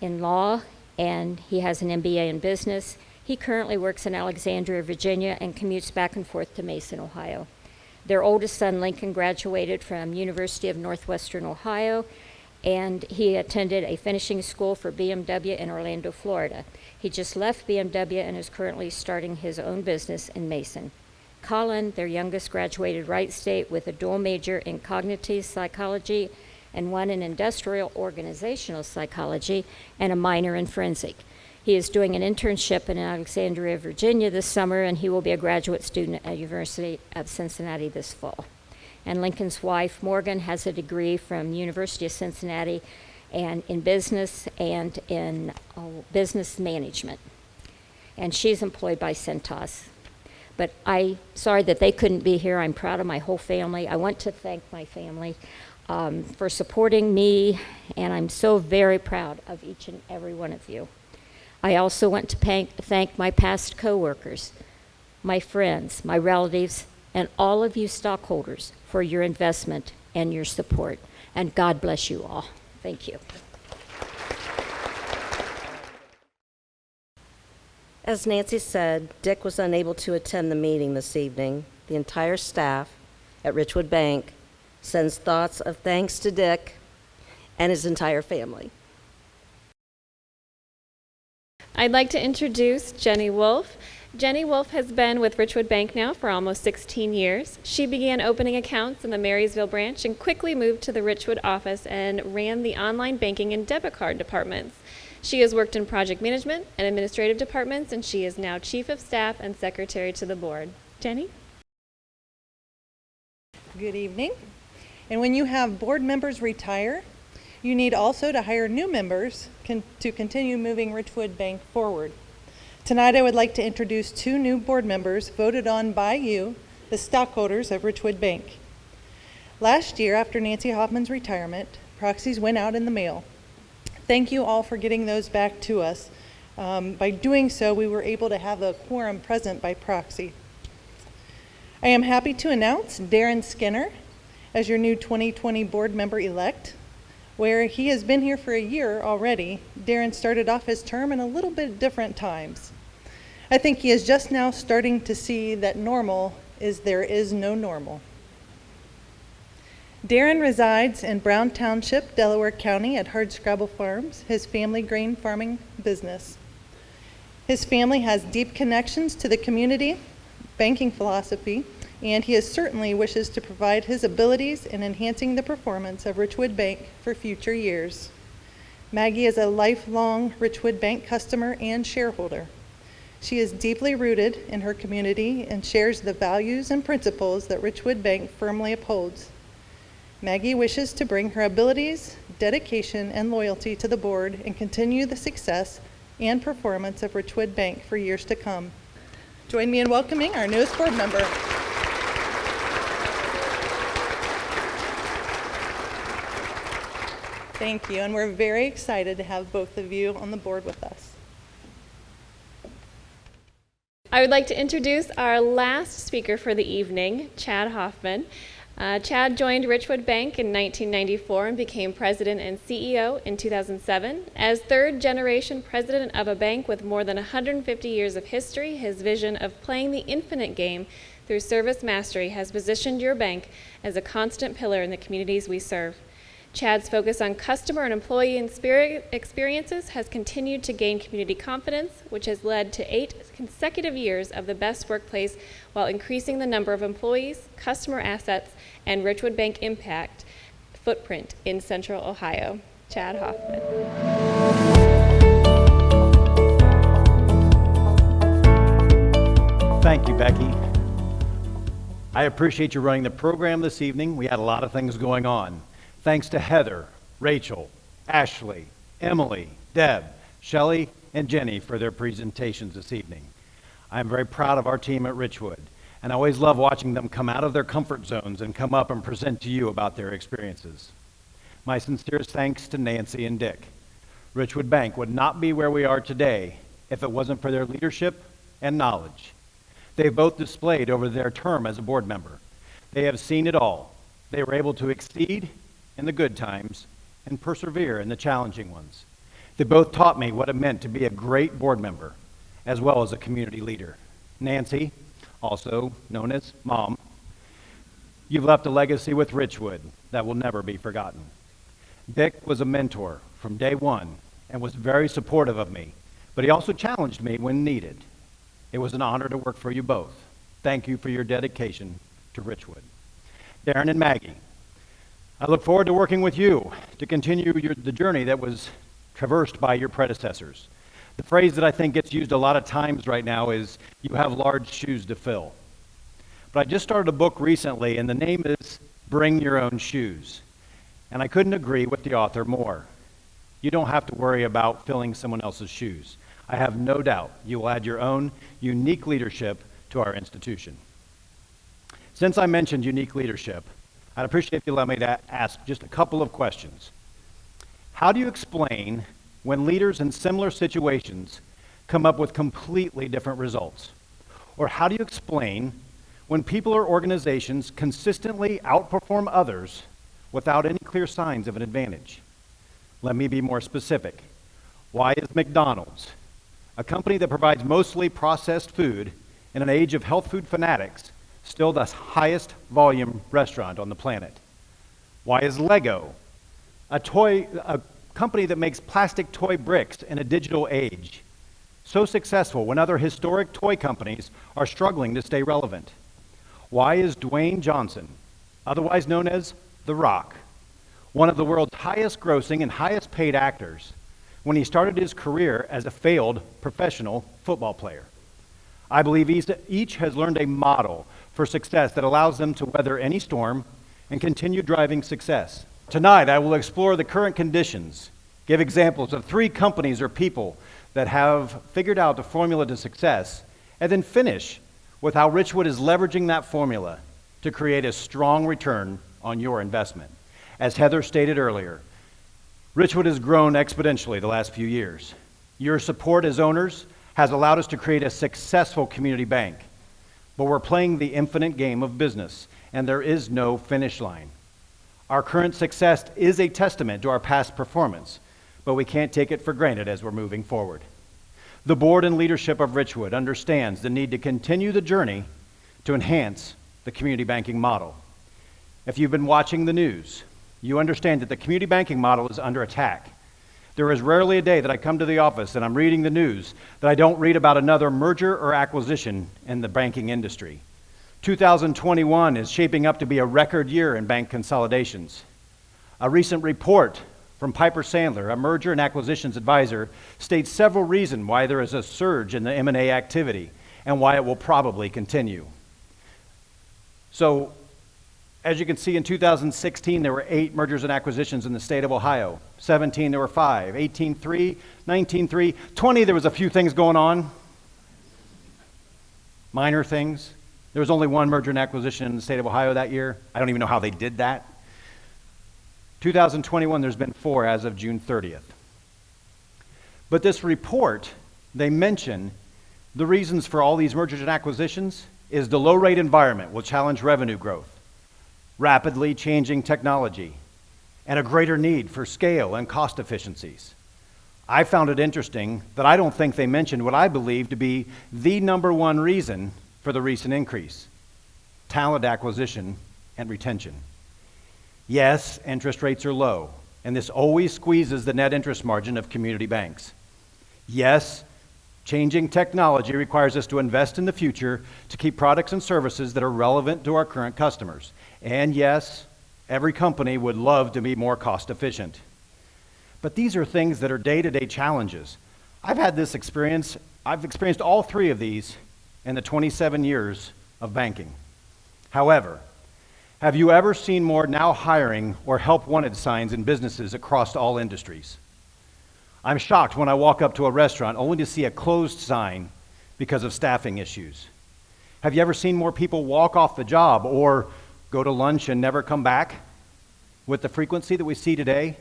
in law, and he has an MBA in business. He currently works in Alexandria, Virginia, and commutes back and forth to Mason, Ohio. Their oldest son, Lincoln, graduated from University of Northwestern Ohio, and he attended a finishing school for BMW in Orlando, Florida. He just left BMW and is currently starting his own business in Mason. Colin, their youngest, graduated Wright State with a dual major in cognitive psychology and one in industrial organizational psychology and a minor in forensic. He is doing an internship in Alexandria, Virginia this summer, and he will be a graduate student at University of Cincinnati this fall. And Lincoln's wife, Morgan, has a degree from University of Cincinnati and in business and in business management. And she's employed by Centos. But I'm sorry that they couldn't be here. I'm proud of my whole family. I want to thank my family for supporting me, and I'm so very proud of each and every one of you. I also want to thank my past coworkers, my friends, my relatives, and all of you stockholders for your investment and your support. And God bless you all. Thank you. As Nancy said, Dick was unable to attend the meeting this evening. The entire staff at Richwood Bank sends thoughts of thanks to Dick and his entire family. I'd like to introduce Jenny Wolf. Jenny Wolf has been with Richwood Bank now for almost 16 years. She began opening accounts in the Marysville branch and quickly moved to the Richwood office and ran the online banking and debit card departments. She has worked in project management and administrative departments, and she is now Chief of Staff and Secretary to the Board. Jenny? Good evening. And when you have board members retire, you need also to hire new members to continue moving Richwood Bank forward. Tonight I would like to introduce two new board members voted on by you, the stockholders of Richwood Bank. Last year, after Nancy Hoffman's retirement, proxies went out in the mail. Thank you all for getting those back to us. By doing so, we were able to have a quorum present by proxy. I am happy to announce Darren Skinner as your new 2020 board member-elect. Where he has been here for a year already, Darren started off his term in a little bit different times. I think he is just now starting to see that normal is there is no normal. Darren resides in Brown Township, Delaware County at Hardscrabble Farms, his family grain farming business. His family has deep connections to the community, banking philosophy, and he certainly wishes to provide his abilities in enhancing the performance of Richwood Bank for future years. Maggie is a lifelong Richwood Bank customer and shareholder. She is deeply rooted in her community and shares the values and principles that Richwood Bank firmly upholds. Maggie wishes to bring her abilities, dedication, and loyalty to the board and continue the success and performance of Richwood Bank for years to come. Join me in welcoming our newest board member. Thank you, and we're very excited to have both of you on the board with us. I would like to introduce our last speaker for the evening, Chad Hoffman. Chad joined Richwood Bank in 1994 and became president and CEO in 2007. As third-generation president of a bank with more than 150 years of history, his vision of playing the infinite game through service mastery has positioned your bank as a constant pillar in the communities we serve. Chad's focus on customer and employee experiences has continued to gain community confidence, which has led to 8 consecutive years of the best workplace while increasing the number of employees, customer assets, and Richwood Bank impact footprint in Central Ohio. Chad Hoffman. Thank you, Becky. I appreciate you running the program this evening. We had a lot of things going on. Thanks to Heather, Rachel, Ashley, Emily, Deb, Shelley, and Jenny for their presentations this evening. I'm very proud of our team at Richwood, and I always love watching them come out of their comfort zones and come up and present to you about their experiences. My sincerest thanks to Nancy and Dick. Richwood Bank would not be where we are today if it wasn't for their leadership and knowledge. They've both displayed over their term as a board member. They have seen it all. They were able to exceed in the good times and persevere in the challenging ones. They both taught me what it meant to be a great board member as well as a community leader. Nancy, also known as Mom, you've left a legacy with Richwood that will never be forgotten. Dick was a mentor from day one and was very supportive of me, but he also challenged me when needed. It was an honor to work for you both. Thank you for your dedication to Richwood. Darren and Maggie, I look forward to working with you to continue the journey that was traversed by your predecessors. The phrase that I think gets used a lot of times right now is, you have large shoes to fill. But I just started a book recently, and the name is Bring Your Own Shoes. And I couldn't agree with the author more. You don't have to worry about filling someone else's shoes. I have no doubt you will add your own unique leadership to our institution. Since I mentioned unique leadership, I'd appreciate if you let me ask just a couple of questions. How do you explain when leaders in similar situations come up with completely different results? Or how do you explain when people or organizations consistently outperform others without any clear signs of an advantage? Let me be more specific. Why is McDonald's, a company that provides mostly processed food in an age of health food fanatics, still the highest volume restaurant on the planet? Why is Lego, a company that makes plastic toy bricks in a digital age, so successful when other historic toy companies are struggling to stay relevant? Why is Dwayne Johnson, otherwise known as The Rock, one of the world's highest grossing and highest paid actors, when he started his career as a failed professional football player? I believe each has learned a model for success that allows them to weather any storm and continue driving success. Tonight, I will explore the current conditions, give examples of 3 companies or people that have figured out the formula to success, and then finish with how Richwood is leveraging that formula to create a strong return on your investment. As Heather stated earlier, Richwood has grown exponentially the last few years. Your support as owners has allowed us to create a successful community bank, but we're playing the infinite game of business, and there is no finish line. Our current success is a testament to our past performance, but we can't take it for granted as we're moving forward. The board and leadership of Richwood understands the need to continue the journey to enhance the community banking model. If you've been watching the news, you understand that the community banking model is under attack. There is rarely a day that I come to the office and I'm reading the news that I don't read about another merger or acquisition in the banking industry. 2021 is shaping up to be a record year in bank consolidations. A recent report from Piper Sandler, a merger and acquisitions advisor, states several reasons why there is a surge in the M&A activity and why it will probably continue. So, as you can see, in 2016, there were 8 mergers and acquisitions in the state of Ohio. 17, there were 5. 18, 3. 19, 3. 20, there was a few things going on. Minor things. There was only 1 merger and acquisition in the state of Ohio that year. I don't even know how they did that. 2021, there's been 4 as of June 30th. But this report, they mention the reasons for all these mergers and acquisitions is the low rate environment will challenge revenue growth, rapidly changing technology, and a greater need for scale and cost efficiencies. I found it interesting that I don't think they mentioned what I believe to be the number 1 reason for the recent increase: talent acquisition and retention. Yes, interest rates are low, and this always squeezes the net interest margin of community banks. Yes, changing technology requires us to invest in the future to keep products and services that are relevant to our current customers. And yes, every company would love to be more cost efficient. But these are things that are day-to-day challenges. I've experienced all 3 of these in the 27 years of banking. However, have you ever seen more now hiring or help wanted signs in businesses across all industries? I'm shocked when I walk up to a restaurant only to see a closed sign because of staffing issues. Have you ever seen more people walk off the job or go to lunch and never come back with the frequency that we see today?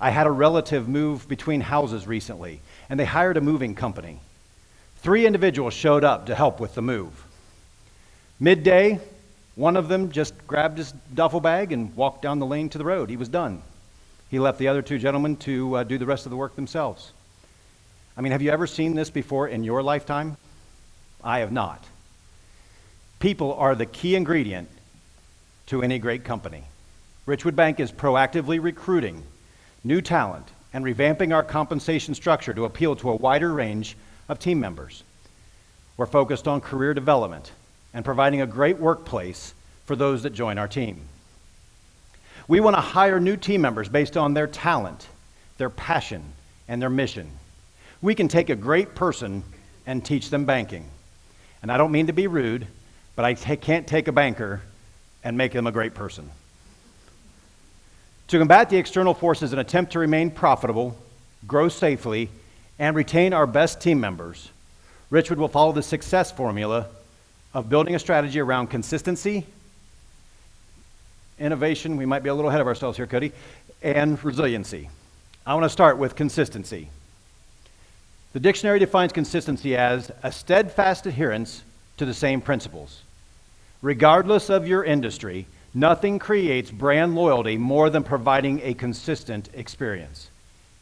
I had a relative move between houses recently, and they hired a moving company. 3 individuals showed up to help with the move. Midday, one of them just grabbed his duffel bag and walked down the lane to the road. He was done. He left the other 2 gentlemen to do the rest of the work themselves. I mean, have you ever seen this before in your lifetime? I have not. People are the key ingredient to any great company. Richwood Bank is proactively recruiting new talent and revamping our compensation structure to appeal to a wider range of team members. We're focused on career development and providing a great workplace for those that join our team. We want to hire new team members based on their talent, their passion, and their mission. We can take a great person and teach them banking. And I don't mean to be rude, but I can't take a banker and make them a great person. To combat the external forces and attempt to remain profitable, grow safely, and retain our best team members, Richwood will follow the success formula of building a strategy around consistency, innovation, we might be a little ahead of ourselves here, Cody, and resiliency. I want to start with consistency. The dictionary defines consistency as a steadfast adherence to the same principles. Regardless of your industry, nothing creates brand loyalty more than providing a consistent experience.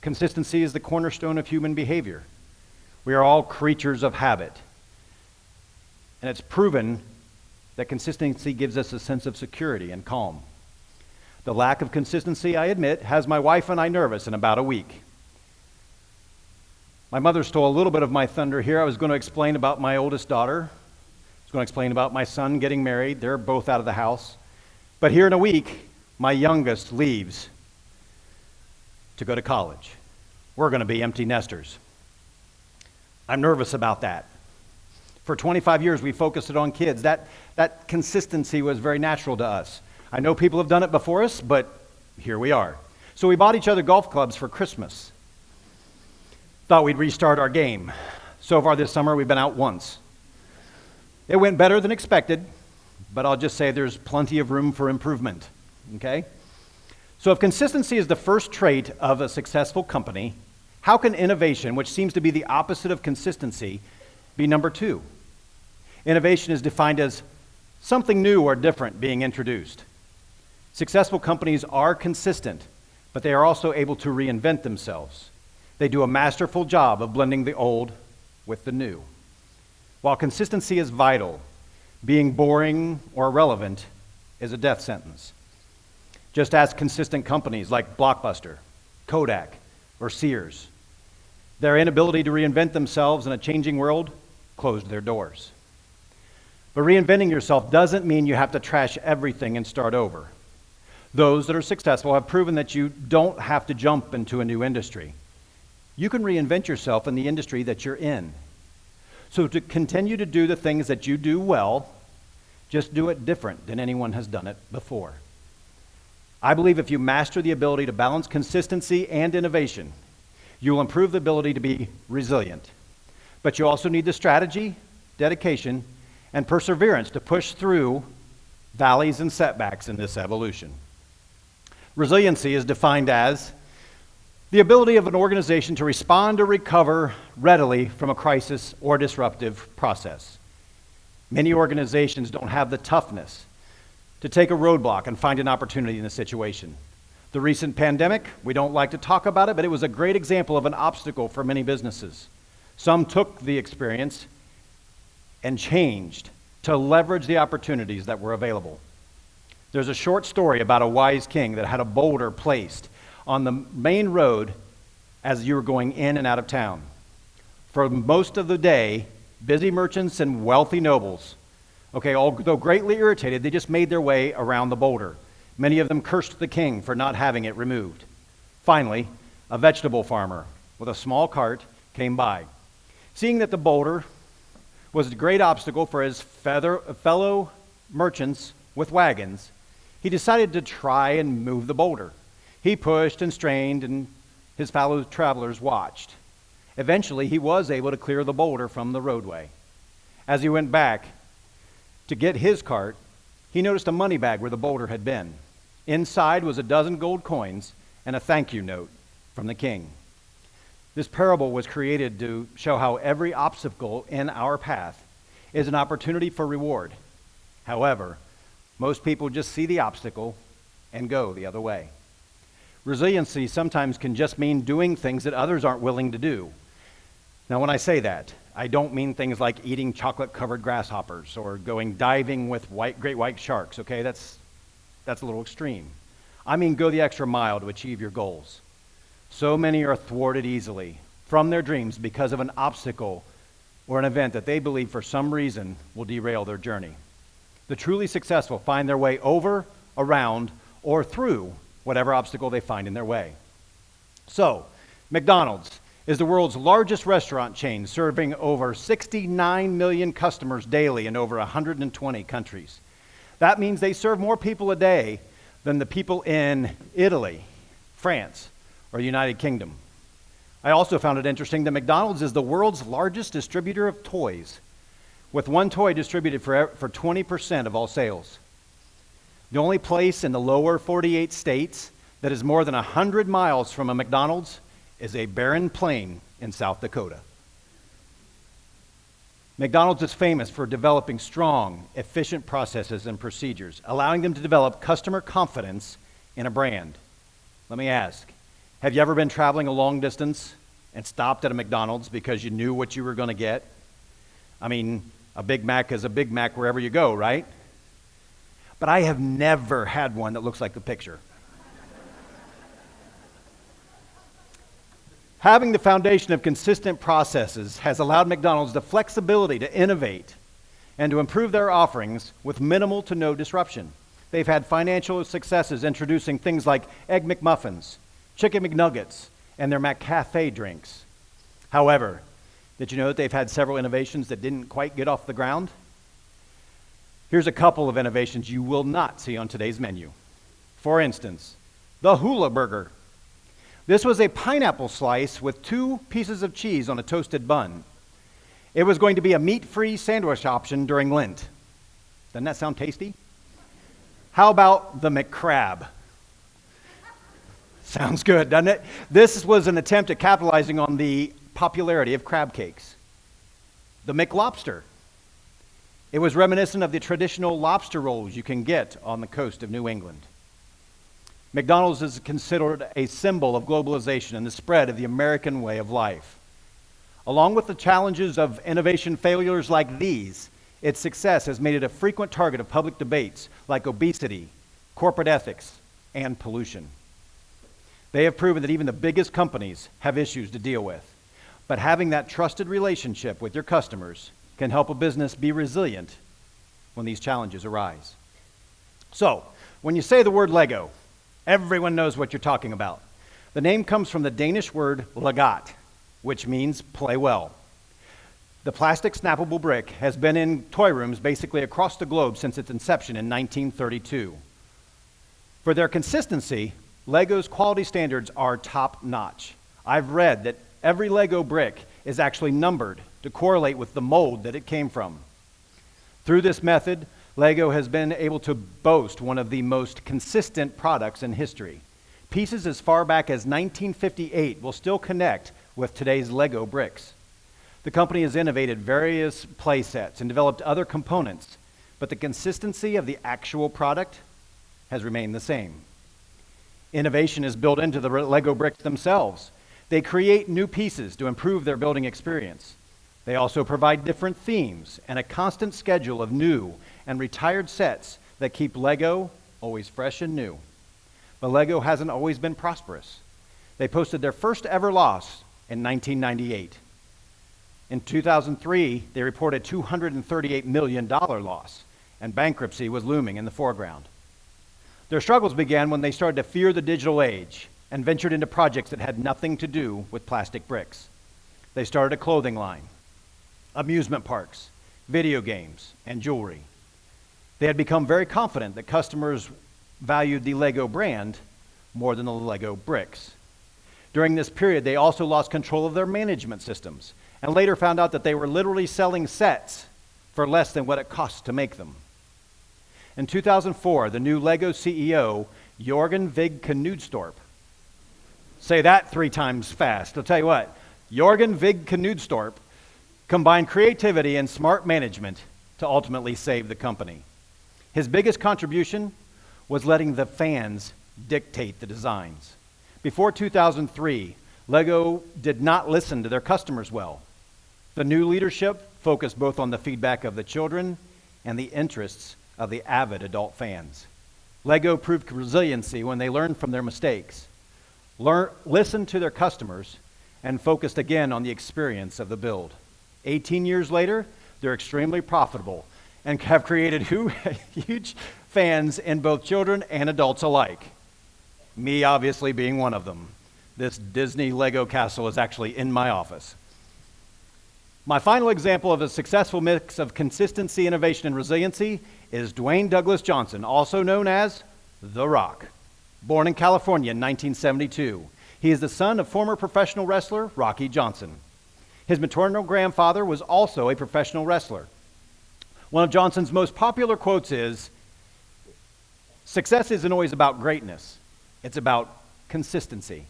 Consistency is the cornerstone of human behavior. We are all creatures of habit. And it's proven that consistency gives us a sense of security and calm. The lack of consistency, I admit, has my wife and I nervous in about a week. My mother stole a little bit of my thunder here. I was going to explain about my oldest daughter. I was going to explain about my son getting married. They're both out of the house. But here in a week, my youngest leaves to go to college. We're going to be empty nesters. I'm nervous about that. For 25 years, we focused it on kids. That consistency was very natural to us. I know people have done it before us, but here we are. So we bought each other golf clubs for Christmas. Thought we'd restart our game. So far this summer, we've been out once. It went better than expected, but I'll just say there's plenty of room for improvement, okay? So if consistency is the first trait of a successful company, how can innovation, which seems to be the opposite of consistency, be number two? Innovation is defined as something new or different being introduced. Successful companies are consistent, but they are also able to reinvent themselves. They do a masterful job of blending the old with the new. While consistency is vital, being boring or irrelevant is a death sentence. Just ask consistent companies like Blockbuster, Kodak, or Sears. Their inability to reinvent themselves in a changing world closed their doors. But reinventing yourself doesn't mean you have to trash everything and start over. Those that are successful have proven that you don't have to jump into a new industry. You can reinvent yourself in the industry that you're in. So to continue to do the things that you do well, just do it different than anyone has done it before. I believe if you master the ability to balance consistency and innovation, you will improve the ability to be resilient. But you also need the strategy, dedication, and perseverance to push through valleys and setbacks in this evolution. Resiliency is defined as the ability of an organization to respond or recover readily from a crisis or disruptive process. Many organizations don't have the toughness to take a roadblock and find an opportunity in a situation. The recent pandemic, we don't like to talk about it, but it was a great example of an obstacle for many businesses. Some took the experience and changed to leverage the opportunities that were available. There's a short story about a wise king that had a boulder placed on the main road as you were going in and out of town. For most of the day, busy merchants and wealthy nobles, although greatly irritated, they just made their way around the boulder. Many of them cursed the king for not having it removed. Finally, a vegetable farmer with a small cart came by. Seeing that the boulder was a great obstacle for his fellow merchants with wagons, he decided to try and move the boulder. He pushed and strained, and his fellow travelers watched. Eventually, he was able to clear the boulder from the roadway. As he went back to get his cart, he noticed a money bag where the boulder had been. Inside was a dozen gold coins and a thank you note from the king. This parable was created to show how every obstacle in our path is an opportunity for reward. However, most people just see the obstacle and go the other way. Resiliency sometimes can just mean doing things that others aren't willing to do. Now, when I say that, I don't mean things like eating chocolate-covered grasshoppers or going diving with great white sharks, okay? That's a little extreme. I mean go the extra mile to achieve your goals. So many are thwarted easily from their dreams because of an obstacle or an event that they believe for some reason will derail their journey. The truly successful find their way over, around, or through whatever obstacle they find in their way. So, McDonald's is the world's largest restaurant chain, serving over 69 million customers daily in over 120 countries. That means they serve more people a day than the people in Italy, France, or the United Kingdom. I also found it interesting that McDonald's is the world's largest distributor of toys, with one toy distributed for 20% of all sales. The only place in the lower 48 states that is more than 100 miles from a McDonald's is a barren plain in South Dakota. McDonald's is famous for developing strong, efficient processes and procedures, allowing them to develop customer confidence in a brand. Let me ask, have you ever been traveling a long distance and stopped at a McDonald's because you knew what you were going to get? I mean, a Big Mac is a Big Mac wherever you go, right? But I have never had one that looks like the picture. Having the foundation of consistent processes has allowed McDonald's the flexibility to innovate and to improve their offerings with minimal to no disruption. They've had financial successes introducing things like Egg McMuffins, Chicken McNuggets, and their McCafe drinks. However, did you know that they've had several innovations that didn't quite get off the ground? Here's a couple of innovations you will not see on today's menu. For instance, the Hula Burger. This was a pineapple slice with 2 pieces of cheese on a toasted bun. It was going to be a meat-free sandwich option during Lent. Doesn't that sound tasty? How about the McCrab? Sounds good, doesn't it? This was an attempt at capitalizing on the popularity of crab cakes. The McLobster. It was reminiscent of the traditional lobster rolls you can get on the coast of New England. McDonald's is considered a symbol of globalization and the spread of the American way of life. Along with the challenges of innovation failures like these, its success has made it a frequent target of public debates like obesity, corporate ethics, and pollution. They have proven that even the biggest companies have issues to deal with, but having that trusted relationship with your customers can help a business be resilient when these challenges arise. So, when you say the word Lego, everyone knows what you're talking about. The name comes from the Danish word legat, which means play well. The plastic snappable brick has been in toy rooms basically across the globe since its inception in 1932. For their consistency, Lego's quality standards are top-notch. I've read that every Lego brick is actually numbered to correlate with the mold that it came from. Through this method, Lego has been able to boast one of the most consistent products in history. Pieces as far back as 1958 will still connect with today's Lego bricks. The company has innovated various play sets and developed other components, but the consistency of the actual product has remained the same. Innovation is built into the Lego bricks themselves. They create new pieces to improve their building experience. They also provide different themes and a constant schedule of new and retired sets that keep Lego always fresh and new. But Lego hasn't always been prosperous. They posted their first ever loss in 1998. In 2003, they reported a $238 million loss, and bankruptcy was looming in the foreground. Their struggles began when they started to fear the digital age and ventured into projects that had nothing to do with plastic bricks. They started a clothing line, amusement parks, video games, and jewelry. They had become very confident that customers valued the Lego brand more than the Lego bricks. During this period, they also lost control of their management systems and later found out that they were literally selling sets for less than what it cost to make them. In 2004, the new Lego CEO, Jørgen Vig Knudstorp, say that 3 times fast. I'll tell you what, Jørgen Vig Knudstorp combined creativity and smart management to ultimately save the company. His biggest contribution was letting the fans dictate the designs. Before 2003, Lego did not listen to their customers well. The new leadership focused both on the feedback of the children and the interests of the avid adult fans. Lego proved resiliency when they learned from their mistakes, listened to their customers, and focused again on the experience of the build. 18 years later, they're extremely profitable and have created huge fans in both children and adults alike. Me obviously being one of them. This Disney Lego castle is actually in my office. My final example of a successful mix of consistency, innovation, and resiliency is Dwayne Douglas Johnson, also known as The Rock. Born in California in 1972, he is the son of former professional wrestler Rocky Johnson. His maternal grandfather was also a professional wrestler. One of Johnson's most popular quotes is, "Success isn't always about greatness, it's about consistency.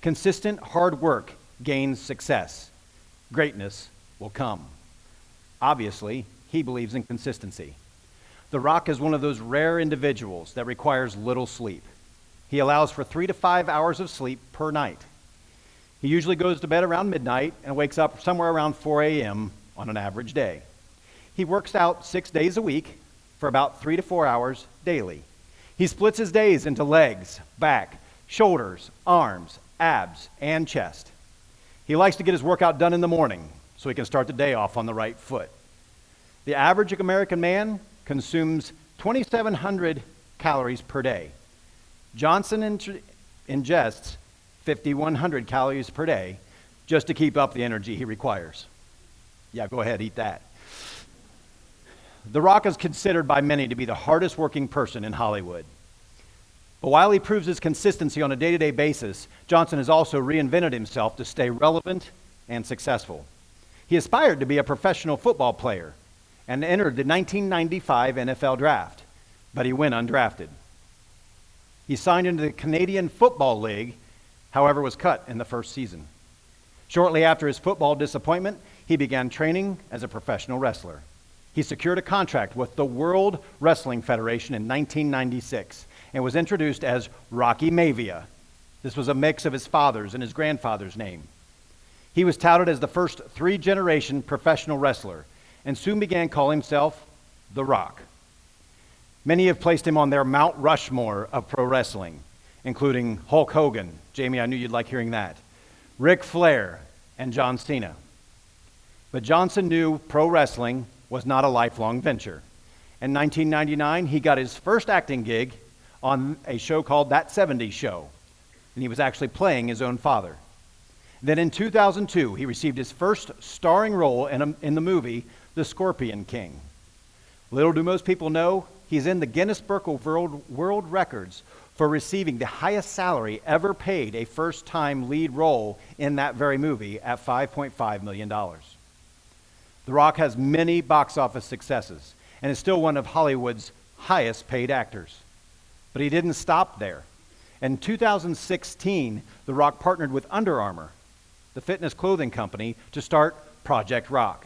Consistent hard work gains success. Greatness will come." Obviously, he believes in consistency. The Rock is one of those rare individuals that requires little sleep. He allows for 3 to 5 hours of sleep per night. He usually goes to bed around midnight and wakes up somewhere around 4 a.m. on an average day. He works out 6 days a week for about 3 to 4 hours daily. He splits his days into legs, back, shoulders, arms, abs, and chest. He likes to get his workout done in the morning so he can start the day off on the right foot. The average American man consumes 2,700 calories per day. Johnson ingests 5,100 calories per day just to keep up the energy he requires. Yeah, go ahead, eat that. The Rock is considered by many to be the hardest working person in Hollywood. But while he proves his consistency on a day-to-day basis, Johnson has also reinvented himself to stay relevant and successful. He aspired to be a professional football player and entered the 1995 NFL draft, but he went undrafted. He signed into the Canadian Football League, however, was cut in the first season. Shortly after his football disappointment, he began training as a professional wrestler. He secured a contract with the World Wrestling Federation in 1996 and was introduced as Rocky Maivia. This was a mix of his father's and his grandfather's name. He was touted as the first 3-generation professional wrestler and soon began calling himself The Rock. Many have placed him on their Mount Rushmore of pro wrestling, including Hulk Hogan. Jamie, I knew you'd like hearing that. Ric Flair and John Cena. But Johnson knew pro wrestling was not a lifelong venture. In 1999, he got his first acting gig on a show called That 70s Show, and he was actually playing his own father. Then in 2002, he received his first starring role in the movie The Scorpion King. Little do most people know, he's in the Guinness Book of World Records for receiving the highest salary ever paid a first-time lead role in that very movie at $5.5 million. The Rock has many box office successes and is still one of Hollywood's highest paid actors. But he didn't stop there. In 2016, The Rock partnered with Under Armour, the fitness clothing company, to start Project Rock.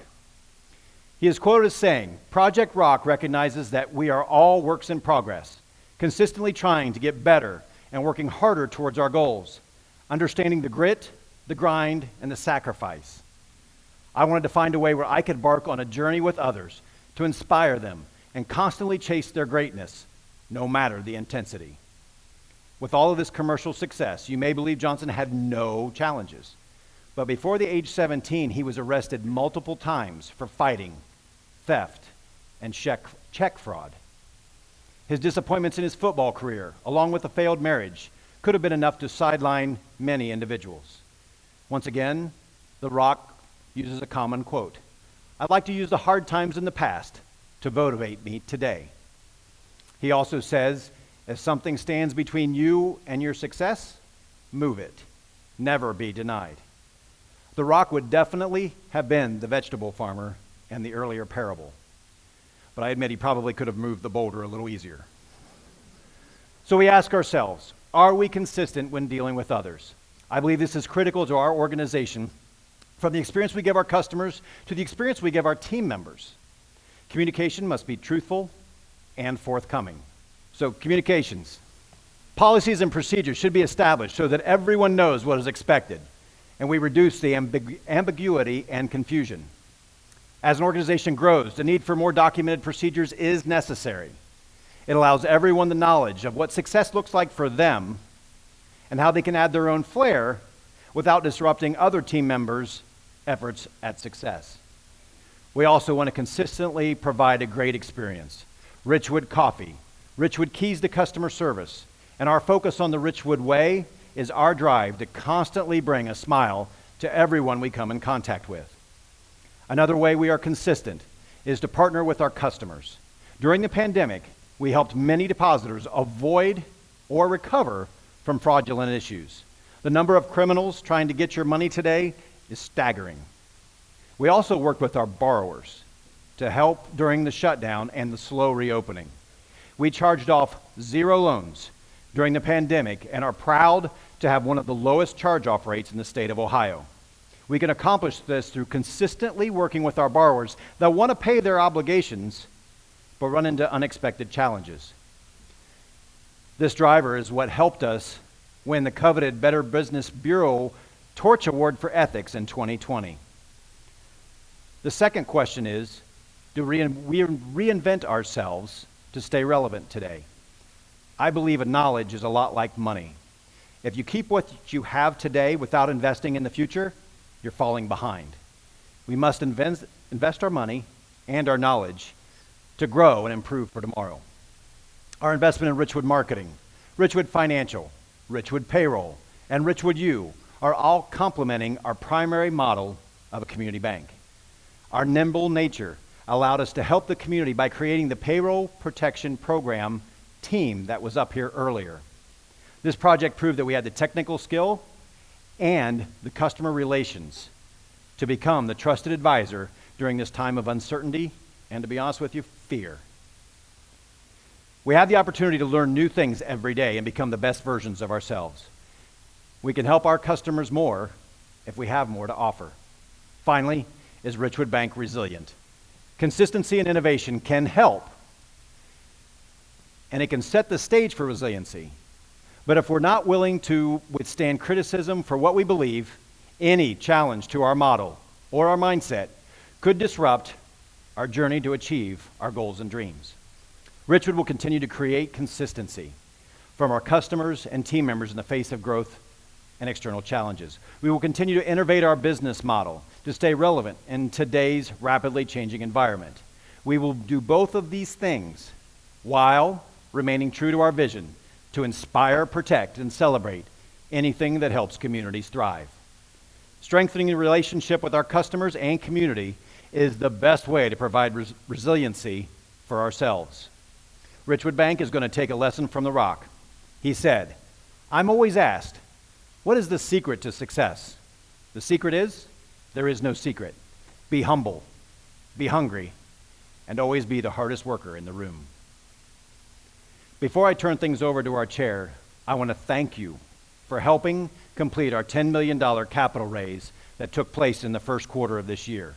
He is quoted as saying, "Project Rock recognizes that we are all works in progress, consistently trying to get better and working harder towards our goals, understanding the grit, the grind, and the sacrifice. I wanted to find a way where I could embark on a journey with others to inspire them and constantly chase their greatness, no matter the intensity." With all of this commercial success, you may believe Johnson had no challenges. But before the age 17, he was arrested multiple times for fighting, theft, and check fraud. His disappointments in his football career, along with a failed marriage, could have been enough to sideline many individuals. Once again, The Rock uses a common quote. "I'd like to use the hard times in the past to motivate me today." He also says, "If something stands between you and your success, move it. Never be denied." The Rock would definitely have been the vegetable farmer in the earlier parable. But I admit he probably could have moved the boulder a little easier. So we ask ourselves, are we consistent when dealing with others? I believe this is critical to our organization, from the experience we give our customers to the experience we give our team members. Communication must be truthful and forthcoming. So communications. Policies and procedures should be established so that everyone knows what is expected. and we reduce the ambiguity and confusion. As an organization grows, the need for more documented procedures is necessary. It allows everyone the knowledge of what success looks like for them and how they can add their own flair without disrupting other team members' efforts at success. We also want to consistently provide a great experience. Richwood Coffee, Richwood Keys to Customer Service, and our focus on the Richwood Way is our drive to constantly bring a smile to everyone we come in contact with. Another way we are consistent is to partner with our customers. During the pandemic, we helped many depositors avoid or recover from fraudulent issues. The number of criminals trying to get your money today is staggering. We also worked with our borrowers to help during the shutdown and the slow reopening. We charged off 0 loans during the pandemic and are proud to have one of the lowest charge-off rates in the state of Ohio. We can accomplish this through consistently working with our borrowers that want to pay their obligations but run into unexpected challenges. This driver is what helped us win the coveted Better Business Bureau Torch Award for Ethics in 2020. The second question is, do we reinvent ourselves to stay relevant today? I believe knowledge is a lot like money. If you keep what you have today without investing in the future, you're falling behind. We must invest our money and our knowledge to grow and improve for tomorrow. Our investment in Richwood Marketing, Richwood Financial, Richwood Payroll, and Richwood U are all complementing our primary model of a community bank. Our nimble nature allowed us to help the community by creating the Payroll Protection Program team that was up here earlier. This project proved that we had the technical skill and the customer relations to become the trusted advisor during this time of uncertainty and, to be honest with you, fear. We have the opportunity to learn new things every day and become the best versions of ourselves. We can help our customers more if we have more to offer. Finally, is Richwood Bank resilient? Consistency and innovation can help, and it can set the stage for resiliency. But if we're not willing to withstand criticism for what we believe, any challenge to our model or our mindset could disrupt our journey to achieve our goals and dreams. Richwood will continue to create consistency from our customers and team members in the face of growth and external challenges. We will continue to innovate our business model to stay relevant in today's rapidly changing environment. We will do both of these things while remaining true to our vision to inspire, protect, and celebrate anything that helps communities thrive. Strengthening the relationship with our customers and community is the best way to provide resiliency for ourselves. Richwood Bank is going to take a lesson from The Rock. He said, "I'm always asked, what is the secret to success? The secret is, there is no secret. Be humble, be hungry, and always be the hardest worker in the room." Before I turn things over to our chair, I want to thank you for helping complete our $10 million capital raise that took place in the first quarter of this year.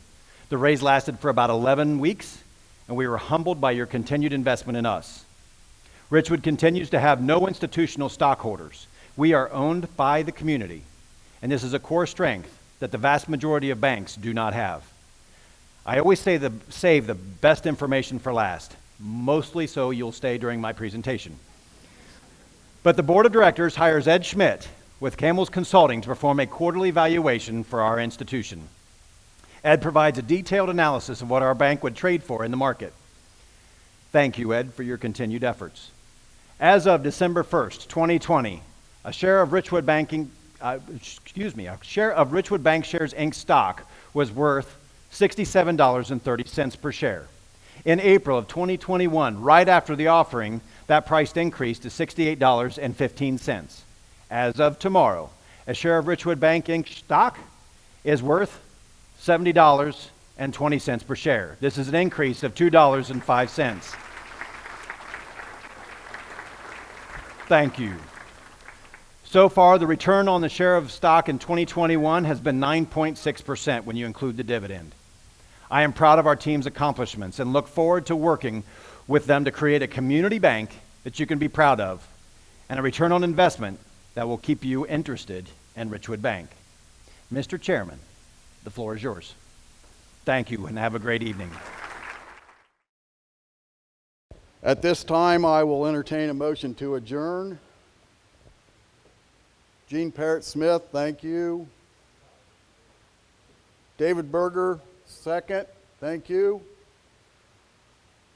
The raise lasted for about 11 weeks, and we were humbled by your continued investment in us. Richwood continues to have no institutional stockholders. We are owned by the community, and this is a core strength that the vast majority of banks do not have. I always say save the best information for last, mostly so you'll stay during my presentation. But the board of directors hires Ed Schmidt with Camel's Consulting to perform a quarterly valuation for our institution. Ed provides a detailed analysis of what our bank would trade for in the market. Thank you, Ed, for your continued efforts. As of December 1st, 2020, a share of Richwood Bank Shares Inc. stock was worth $67.30 per share. In April of 2021, right after the offering, that price increased to $68.15. As of tomorrow, a share of Richwood Bank Inc. stock is worth $70.20 per share. This is an increase of $2.05. Thank you. So far, the return on the share of stock in 2021 has been 9.6% when you include the dividend. I am proud of our team's accomplishments and look forward to working with them to create a community bank that you can be proud of and a return on investment that will keep you interested in Richwood Bank. Mr. Chairman, the floor is yours. Thank you and have a great evening. At this time, I will entertain a motion to adjourn. Jean Parrott Smith, thank you. David Berger, second, thank you.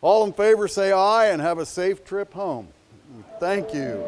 All in favor say aye and have a safe trip home. Thank you.